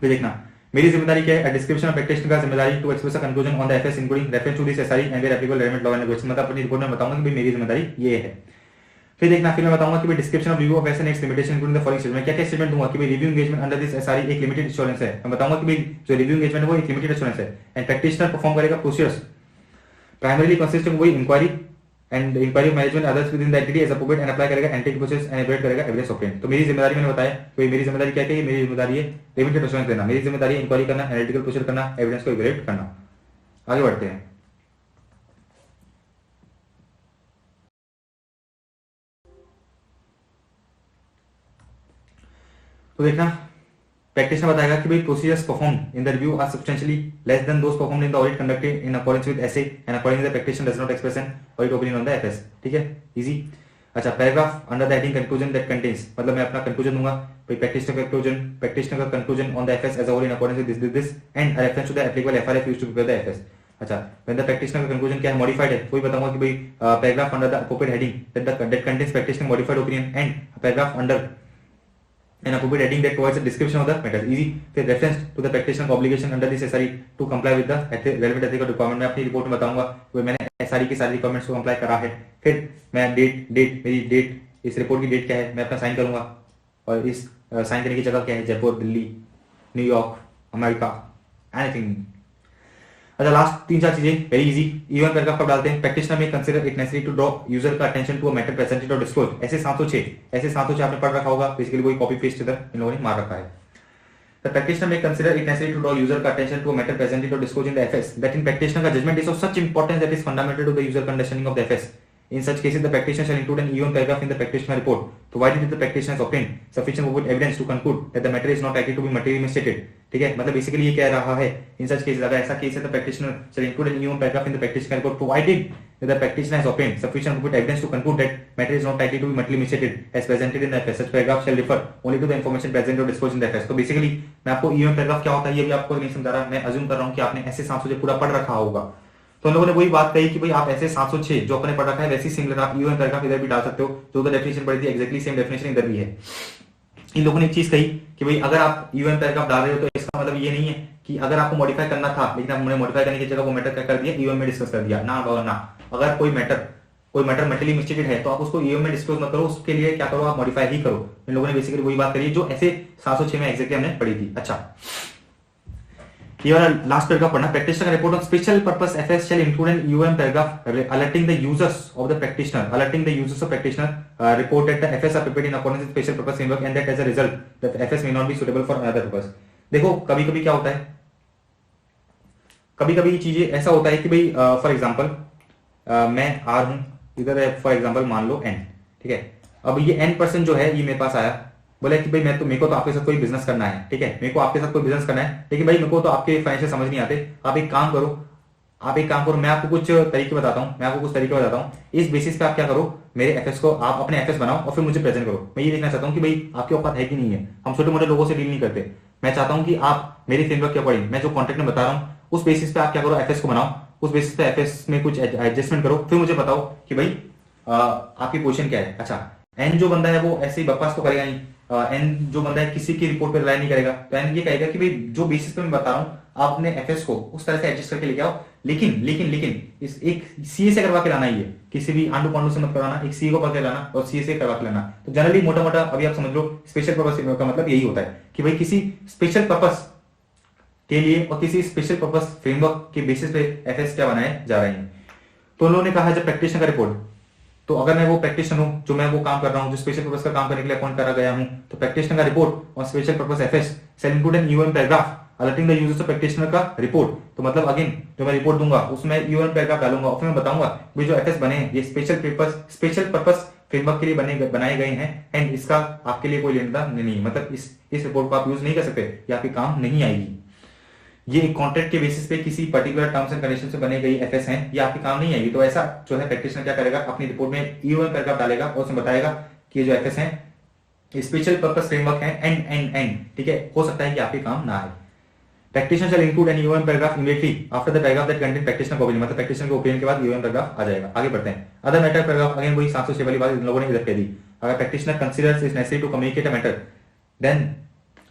फिर देखना मेरी जिम्मेदारी क्या है, डिस्क्रिप्शन ऑफ प्रैक्टिशनर का जिम्मेदारी to express a conclusion on the FS including reference to this SRE and where applicable relevant law and regulation. मतलब अपनी रिपोर्ट में बताऊंगा कि भाई मेरी जिम्मेदारी ये है। फिर देखना फिर मैं बताऊंगा कि भाई description of review of S and it's limitation including the following statement, क्या क्या स्टेटमेंट दूंगा कि भाई review engagement under this SRE एक लिमिटेड एश्योरेंस है, मैं बताऊंगा कि भाई जो रिव्यू एंगेजमेंट है वो एक लिमिटेड एश्योरेंस है एंड प्रैक्टिशनर परफॉर्म करेगा प्रोसीजर्स प्राइमरीली कंसिस्टिंग वही inquiry and inquiry of management others with in the entity as appropriate and apply करेगा एंटिटी प्रोसेस एंड एवेलुएट करेगा एविडेंस ऑब्टेन। तो मेरी जिम्मेदारी मैंने बताया कि मेरी जिम्मेदारी क्या है, मेरी जिम्मेदारी है लिमिटेड एश्योरेंस देना, मेरी जिम्मेदारी है इंक्वायरी करना, एनालिटिकल प्रोसीजर करना, एविडेंस को एवेलुएट करना। आगे बढ़ते हैं। तो देखना प्रैक्टिशनर बताएगा कि भाई procedures perform in the review are substantially less than those performed in the audit conducted in accordance with SA and according the practitioner does not express an audit opinion on the FS, ठीक है, इजी। अच्छा paragraph under the heading conclusion that contains, मतलब मैं अपना कंक्लूजन दूंगा भाई प्रैक्टिशनर का conclusion on the FS as a whole in accordance with this and reference to the applicable FRF used to prepare the FS. अच्छा व्हेन द प्रैक्टिशनर का कंक्लूजन क्या है, मॉडिफाइड है, वही बताऊंगा कि भाई paragraph under the appropriate heading that contains practitioner modified opinion and paragraph under an appropriate heading that provides a description of the matter, easy। फिर reference to the practitioner obligation under this SRE to comply with the relevant ethical requirement, मैं अपनी रिपोर्ट में बताऊंगा कि मैंने SRE की सारी रिक्वायरमेंट्स को कंप्लाई करा है। फिर मैं मेरी डेट, इस रिपोर्ट की डेट क्या है मैं अपना साइन करूंगा और इस साइन करने की जगह क्या है, Jaipur, Delhi, New York, America, anything. अच्छा लास्ट 3-4 चीजें वेरी इजी। इवन पैराग्राफ कब डालते हैं, प्रैक्टिशनर में consider it necessary to draw user का attention to a matter presented or disclose, ऐसे 706 आपने पढ़ रखा होगा, बेसिकली वही कॉपी पेस्ट इधर इन लोगों ने मार रखा है। The practitioner may consider it necessary to draw user का attention to a matter presented or disclosed in the FS that in practitioner का judgment is of such importance that is fundamental to the user understanding of the FS. In such cases, the practitioner shall include an EOM paragraph in the practitioner report, provided that the practitioner has obtained sufficient overt evidence to conclude that the matter is not likely to be materially misstated, ठीक है। मतलब बेसिकली ये कह रहा है इन सच केसेस, अगर ऐसा केस है तो practitioner shall include an EOM paragraph in the practitioner report, provided that the practitioner has obtained sufficient overt evidence to conclude that matter is not likely to be materially misstated as presented in the FS. Such paragraph shall refer only to the information present or disclosed in the FS. तो बेसिकली मैं आपको EOM paragraph क्या होता है ये भी आपको नहीं समझा रहा, मैं अज्यूम कर रहा हूँ कि आपने ऐसे 706 पूरा पढ़ रखा होगा। तो उन लोगों ने वही बात कही कि भाई आप ऐसे 706 जो अपने पढ़ रखा है वैसी सिमिलर आप यूएम पैराग्राफ इधर भी डाल सकते हो, जो उधर डेफिनेशन पढ़ी थी एग्जैक्टली सेम डेफिनेशन इधर भी है। इन लोगों ने एक चीज कही कि भाई अगर आप यूएम पैराग्राफ डाल रहे हो तो इसका मतलब ये नहीं है कि अगर आपको मॉडिफाई करना था लेकिन आपने मॉडिफाई करने की जगह वो मैटर क्या कर दिया, यूएम में डिस्कस कर दिया, ना। अगर कोई मैटर मेटली मिस्टेटेड है तो आप उसको यूएम में डिस्क्लोज मत करो, उसके लिए क्या करो आप मॉडिफाई ही करो। इन लोगों ने बेसिकली वही बात करी जो ऐसे 706 में एग्जैक्टली हमने पढ़ी थी। अच्छा ये वाला लास्ट पैराग्राफ पढ़ना, प्रैक्टिशनर का report on special purpose FS shall include an UM paragraph alerting the users of practitioner report that the FS are prepared in accordance with special purpose framework and that as a result the FS may not be suitable for other purpose. देखो कभी-कभी क्या होता है, कभी-कभी चीजें ऐसा होता है कि भाई फॉर एग्जांपल मैं आर हूं इधर, फॉर एग्जांपल मान लो एन, ठीक है। अब ये एन पर्सन जो है ये मेरे पास आया, बोले कि भाई मेरे को तो आपके साथ कोई बिजनेस करना है, ठीक है, मेरे को आपके साथ कोई बिजनेस करना है, लेकिन भाई मेरे को तो आपके फाइनेंशियल समझ नहीं आते, आप एक काम करो, मैं आपको कुछ तरीके बताता हूँ, इस बेसिस पे आप क्या करो, मेरे एफएस को आप अपने एफएस बनाओ और फिर मुझे प्रेजेंट करो। मैं ये देखना चाहता हूँ कि भाई आपके औकात है कि नहीं है, हम छोटे मोटे लोगों से डील नहीं करते, मैं चाहता हूँ कि आप मेरे फ्रेमवर्क के अकॉर्डिंग मैं जो कॉन्ट्रैक्ट में बता रहा हूँ उस बेसिस पे आप क्या करो, एफएस को बनाओ, उस बेसिस पे एफएस में कुछ एडजस्टमेंट करो, फिर मुझे बताओ कि भाई आपकी पोजीशन क्या है। अच्छा एन जो बंदा है वो ऐसे ही बकवास तो करेगा नहीं, एन जो बंदा है किसी की रिपोर्ट पे रिलाई नहीं करेगा, तो एन ये कहेगा कि भाई जो बेसिस पे मैं बता रहा हूँ आप अपने एफएस को उस तरह से एडजस्ट करके लेके आओ, लेकिन इस एक सीए से करवा के लाना ही है, किसी भी आंडू पांडू से मत करवाना, एक सीए को पकड़ लाना और सीए से करवा के लाना। तो जनरली मोटा अभी आप समझ लो स्पेशल पर्पस का मतलब यही होता है कि भाई किसी स्पेशल पर्पस के लिए और किसी स्पेशल पर्पस फ्रेमवर्क के बेसिस पे एफएस क्या बनाए जा रहे हैं। तो उन्होंने कहा जब प्रैक्टिशनर का रिपोर्ट, तो अगर मैं वो प्रैक्टिशनर हूं जो मैं वो काम कर रहा हूं जो स्पेशल पर्पस का काम करने के लिए अपॉइंट करा गया हूं, तो प्रैक्टिशनर का रिपोर्ट और special purpose FS shall include an UM paragraph alerting the users of practitioner का रिपोर्ट, तो मतलब अगेन जो मैं रिपोर्ट दूंगा उसमें यूएम पैराग्राफ डालूंगा और फिर मैं बताऊंगा कि जो एफएस बने हैं ये स्पेशल पर्पस फ्रेमवर्क के लिए बनाए गए हैं एंड इसका आपके लिए कोई लेना नहीं, मतलब इस रिपोर्ट को आप यूज नहीं कर सकते, ये आपके काम नहीं आएगी। ये एक कॉन्ट्रैक्ट के बेसिस पे किसी पर्टिकुलर टर्म्स एंड कंडीशन से बने गई एफएस हैं, ये आपके काम नहीं आएगी। तो ऐसा जो है प्रैक्टिशनर क्या करेगा, अपनी रिपोर्ट में यूएम पैराग्राफ डालेगा और उसमें बताएगा कि ये जो एफएस हैं स्पेशल पर्पस फ्रेमवर्क है एंड ठीक है, हो सकता है कि आपके काम ना आए। Practitioner shall include an UM paragraph immediately after the paragraph that contain practitioner opinion, मतलब प्रैक्टिशनर के ओपिनियन के बाद यूएम पैराग्राफ आ जाएगा। आगे बढ़ते हैं। अदर मैटर पैराग्राफ, अगेन वही 706 वाली बात इन लोगों ने इधर कह दी। अगर practitioner considers is necessary to communicate a matter then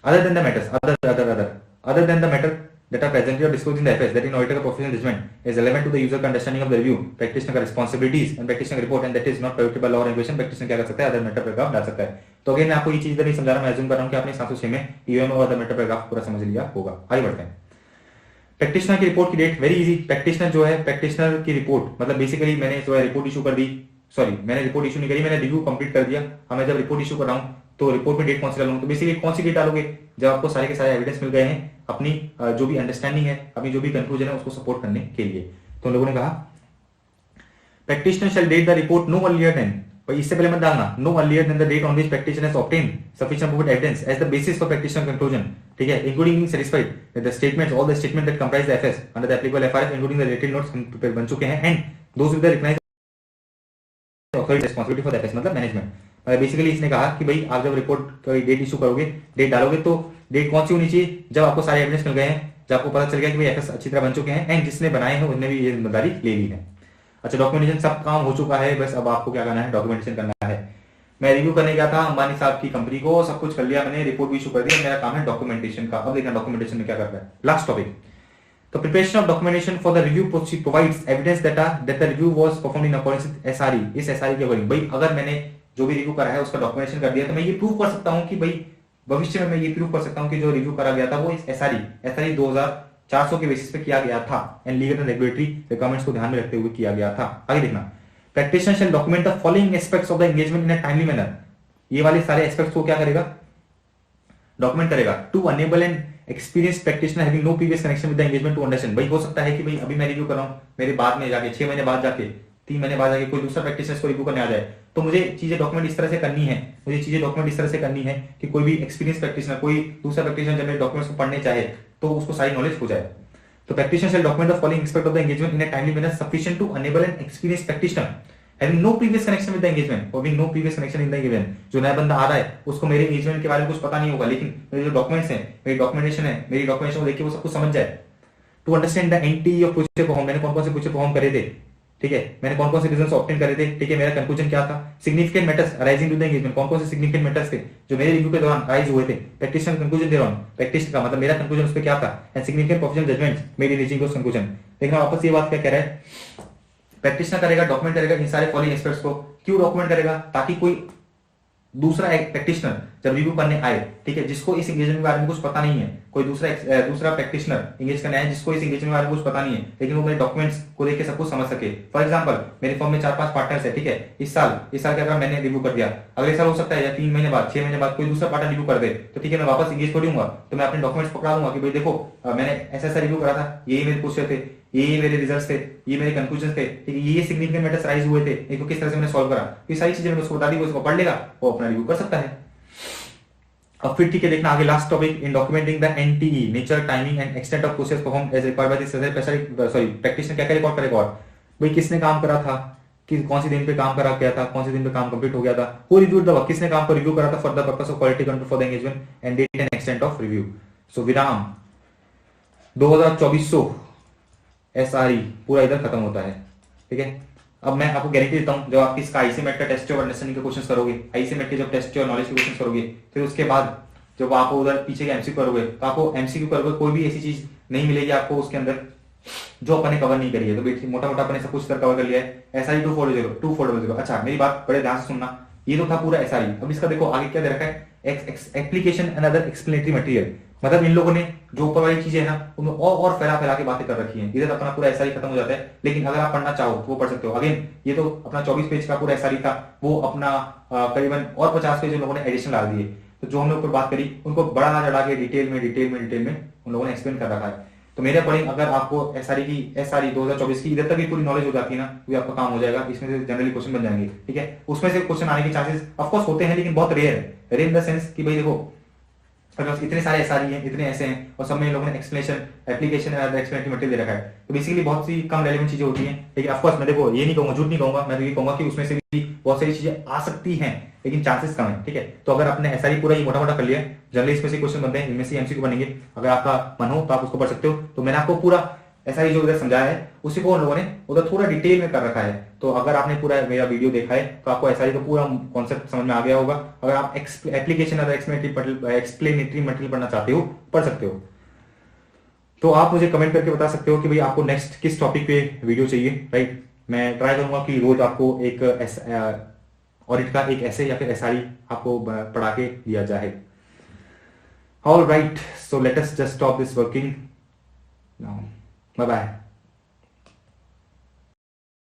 other than the matters other than the matter that are presented or disclosed in the FS that in auditor का professional judgment is relevant to the user का understanding of the review, practitioner का responsibilities and practitioner का report and that is not prohibited by law or regulation, practitioner क्या कर सकता है, other matter paragraph डाल सकता है। तो अगेन मैं आपको ये चीज नहीं समझा रहा, मैं अज्यूम कर रहा हूँ कि आपने 706 में यूएम और other matter paragraph पूरा समझ लिया होगा। आगे बढ़ते हैं। प्रैक्टिशनर की रिपोर्ट की डेट, वेरी इजी। प्रैक्टिशनर जो है, प्रैक्टिशनर की रिपोर्ट मतलब बेसिकली मैंने जो है रिपोर्ट इशू कर दी, सॉरी मैंने रिपोर्ट इशू नहीं करी, मैंने रिव्यू कंप्लीट कर दिया। अब मैं जब रिपोर्ट इशू कर रहा हूं तो रिपोर्ट में डेट कौन सी डालूंगा, तो बेसिकली कौन सी डेट डालोगे, जब आपको सारे के सारे एविडेंस मिल गए हैं अपनी जो भी अंडरस्टैंडिंग है, अपनी जो भी कंक्लूजन है उसको सपोर्ट करने के लिए। तो लोगों ने कहा practitioner shall date the report no earlier than, भाई इससे पहले मत डालना, no earlier than the date on which practitioner has obtained sufficient proof evidence as the basis for practitioner conclusion, ठीक है, including being satisfied that the statements all the statement that comprise the FS under the applicable FRS including the related notes बन चुके हैं and those with the recognised authority responsibility for the FS, मतलब मैनेजमेंट। बेसिकली इसने कहा कि भाई आप जब रिपोर्ट का डेट इशू करोगे, डेट डालोगे, तो डेट कौन सी होनी चाहिए, जब आपको सारे एविडेंस मिल गए हैं, जब आपको पता चल गया कि भाई एफएस अच्छी तरह बन चुके हैं एंड जिसने बनाए हैं उन्होंने भी ये जिम्मेदारी ले ली है। अच्छा, डॉक्यूमेंटेशन सब काम हो चुका है, बस अब आपको क्या करना है, डॉक्यूमेंटेशन करना है। मैं रिव्यू करने गया था अंबानी साहब की कंपनी को, सब कुछ कर लिया मैंने, रिपोर्ट भी इशू कर दिया, मेरा काम है डॉक्यूमेंटेशन का। अब देखना डॉक्यूमेंटेशन में क्या करता है। Last topic, the preparation of documentation for the review provides evidence that the review was performed in accordance with SRE। इस SRE के अकॉर्डिंग, भाई अगर मैंने जो भी रिव्यू करा है उसका डॉक्यूमेंटेशन कर दिया तो मैं ये प्रूव कर सकता हूं कि भाई भविष्य में मैं ये प्रूव कर सकता हूं कि जो रिव्यू करा गया था वो इस SRE 2400 के बेसिस पे किया गया था and legal and regulatory requirements को ध्यान में रखते हुए किया गया था। आगे देखना, practitioner shall document the following aspects of the engagement in a timely manner. ये वाले सारे एस्पेक्ट्स को क्या करेगा, डॉक्यूमेंट करेगा। To enable an experience practitioner having no previous connection with the engagement to understand. भाई हो सकता है कि भाई अभी मैं रिव्यू कर रहा हूं, मेरे बाद में जाके 6 महीने बाद जाके 3 महीने बाद जाके कोई दूसरा प्रैक्टिशनर को रिव्यू करने आ जाए, तो मुझे चीजें डॉक्यूमेंट इस तरह से करनी है, कि कोई भी एक्सपीरियंस प्रैक्टिशनर, कोई दूसरा प्रैक्टिशनर जब मेरे डॉक्यूमेंट्स को पढ़ने चाहे तो उसको सारी नॉलेज हो जाए। तो practitioner shall document the following aspect of the engagement in a timely manner sufficient to enable an experience practitioner having no previous connection with the engagement, having no previous connection in the engagement। जो नया बंदा आ रहा है उसको मेरे एंगेजमेंट के बारे में कुछ पता नहीं होगा, लेकिन मेरे जो डॉक्यूमेंट्स हैं, मेरी डॉक्यूमेंटेशन को देख के वो सब कुछ समझ जाए। To understand the anti of procedure perform, मैंने कौन कौन से प्रोसीजर परफॉर्म करे थे, ठीक है, मैंने कौन कौन से रिजल्ट्स ऑब्टेन करे थे, ठीक है, मेरा कंक्लूजन क्या था। Significant matters arising to the engagement, कौन कौन से सिग्निफिकेंट मैटर्स थे जो मेरे रिव्यू के दौरान अराइज हुए थे। प्रैक्टिशनर कंक्लूजन दे रहा हूं, प्रैक्टिस का मतलब मेरा कंक्लूजन उस पे क्या था, and significant professional judgements made in reaching those conclusion. देखना वापस ये बात क्या कह रहा है, प्रैक्टिशनर करेगा, डॉक्यूमेंट करेगा इन सारे फॉलोइंग एस्पेक्ट्स को। क्यों डॉक्यूमेंट करेगा, ताकि कोई दूसरा एक प्रैक्टिशनर जब रिव्यू करने आए, ठीक है, जिसको इस एंगेजमेंट के बारे में कुछ पता नहीं है, कोई दूसरा प्रैक्टिशनर एंगेज करने आए जिसको इस एंगेजमेंट के बारे में कुछ पता नहीं है, लेकिन वो मेरे डॉक्यूमेंट्स को देख के सब कुछ समझ सके। फॉर एग्जांपल मेरे फॉर्म में 4-5 पार्टनर्स है, ठीक है, इस साल क्या करा, मैंने रिव्यू कर दिया, अगले साल हो सकता है या 3 महीने बाद 6 महीने बाद कोई दूसरा पार्टनर रिव्यू कर दे, तो ठीक है, मैं वापस एंगेज कर दूंगा, तो मैं अपने डॉक्यूमेंट्स पकड़ा दूंगा कि भाई देखो मैंने ऐसा रिव्यू करा था, ये मेरे क्वेश्चन थे, ये मेरे रिजल्ट्स थे, ये मेरे कंक्लूजन थे, ठीक है, ये सिग्निफिकेंट मैटर्स राइज हुए थे, इनको किस तरह से मैंने सॉल्व करा, ये सारी चीजें मैंने उसको बता दी, वो इसको पढ़ लेगा, वो अपना रिव्यू कर सकता है। अब फिर ठीक है, देखना आगे last topic, in documenting the NTE nature timing and extent of process perform as required by the practitioner. क्या रिकॉर्ड करेगा, और भाई किसने काम करा था, कि कौन सी दिन पे काम करा गया था, कौन से दिन पे काम कंप्लीट हो गया था, हु रिव्यूड द वर्क, किसने काम को रिव्यू करा था for the purpose of quality control for the engagement and date and extent of review. So विराम 2024 एसआरई पूरा इधर खत्म होता है, ठीक है। अब मैं आपको गारंटी देता हूं, जब आप इसका आईसीएमएट का टेस्ट और अंडरस्टैंडिंग के क्वेश्चंस करोगे, आईसीएमएट के जब टेस्ट और नॉलेज के क्वेश्चंस करोगे, फिर उसके बाद जब आप उधर पीछे के एमसीक्यू करोगे, तो आपको एमसीक्यू करोगे कोई भी ऐसी चीज नहीं मिलेगी आपको उसके अंदर जो अपने कवर नहीं करी है। तो बेटी मोटा मोटा अपने सब कुछ कवर कर लिया है। एसआरई 240। अच्छा मेरी बात बड़े ध्यान से सुनना, ये तो था पूरा एसआरई। अब इसका देखो आगे क्या दे रखा है, application and other explanatory material. मतलब इन लोगों ने जो ऊपर वाली चीजें है ना उनमें और फैला के बातें कर रखी है। इधर अपना पूरा एसआरई खत्म हो जाता है, लेकिन अगर आप पढ़ना चाहो तो वो पढ़ सकते हो। अगेन ये तो अपना 24 पेज का पूरा एसआरई था, वो अपना करीबन और 50 पेज लोगों ने एडिशनल डाल दिए। तो जो हमने ऊपर बात करी उनको बड़ा ना चढ़ा के डिटेल में उन लोगों ने एक्सप्लेन कर रखा है। तो मेरे अकॉर्डिंग अगर आपको एसआरई 2024 की इधर तक भी पूरी नॉलेज हो जाती है ना, तो आपका काम हो जाएगा। इसमें से जनरली क्वेश्चन बन जाएंगे, ठीक है। उसमें से क्वेश्चन आने के चांसेस ऑफकोर्स होते हैं, लेकिन बहुत रेयर है। रेयर इन द सेंस कि भाई देखो, अगर इतने सारे एसआरई हैं, इतने ऐसे हैं, और सब में इन लोगों ने एक्सप्लेनेशन, एप्लीकेशन और एक्सप्लेनेटरी मटेरियल दे रखा है, तो बेसिकली बहुत सी कम रेलेवेंट चीजें होती हैं। लेकिन ऑफकोर्स मैं देखो ये नहीं कहूंगा, झूठ नहीं कहूंगा, मैं तो ये कहूंगा कि उसमें से भी बहुत सारी चीजें आ सकती हैं, लेकिन चांसेस कम है, ठीक है। तो अगर आपने एसआरई पूरा ही मोटा मोटा कर लिया, जनरली इसमें से क्वेश्चन बनते हैं, इनमें से एमसीक्यू बनेंगे, अगर आपका मन हो तो आप उसको पढ़ सकते हो। तो मैंने आपको पूरा एसआरई जो उधर समझाया है उसी को उन लोगों ने उधर थोड़ा डिटेल में कर रखा है। तो अगर आपने पूरा मेरा वीडियो देखा है तो आपको एसआरई का पूरा कॉन्सेप्ट समझ में आ गया होगा। अगर आप एप्लीकेशन और एक्सप्लेनेटरी मटेरियल पढ़ना चाहते हो, पढ़ सकते हो। तो आप मुझे कमेंट करके बता सकते हो कि भाई आपको नेक्स्ट किस टॉपिक पे वीडियो चाहिए, राइट। मैं ट्राई करूंगा कि रोज आपको एक ऑडिट का एक ऐसे या फिर एसआरई आपको पढ़ा के दिया जाए। All right, so let us just stop this working now, bye bye.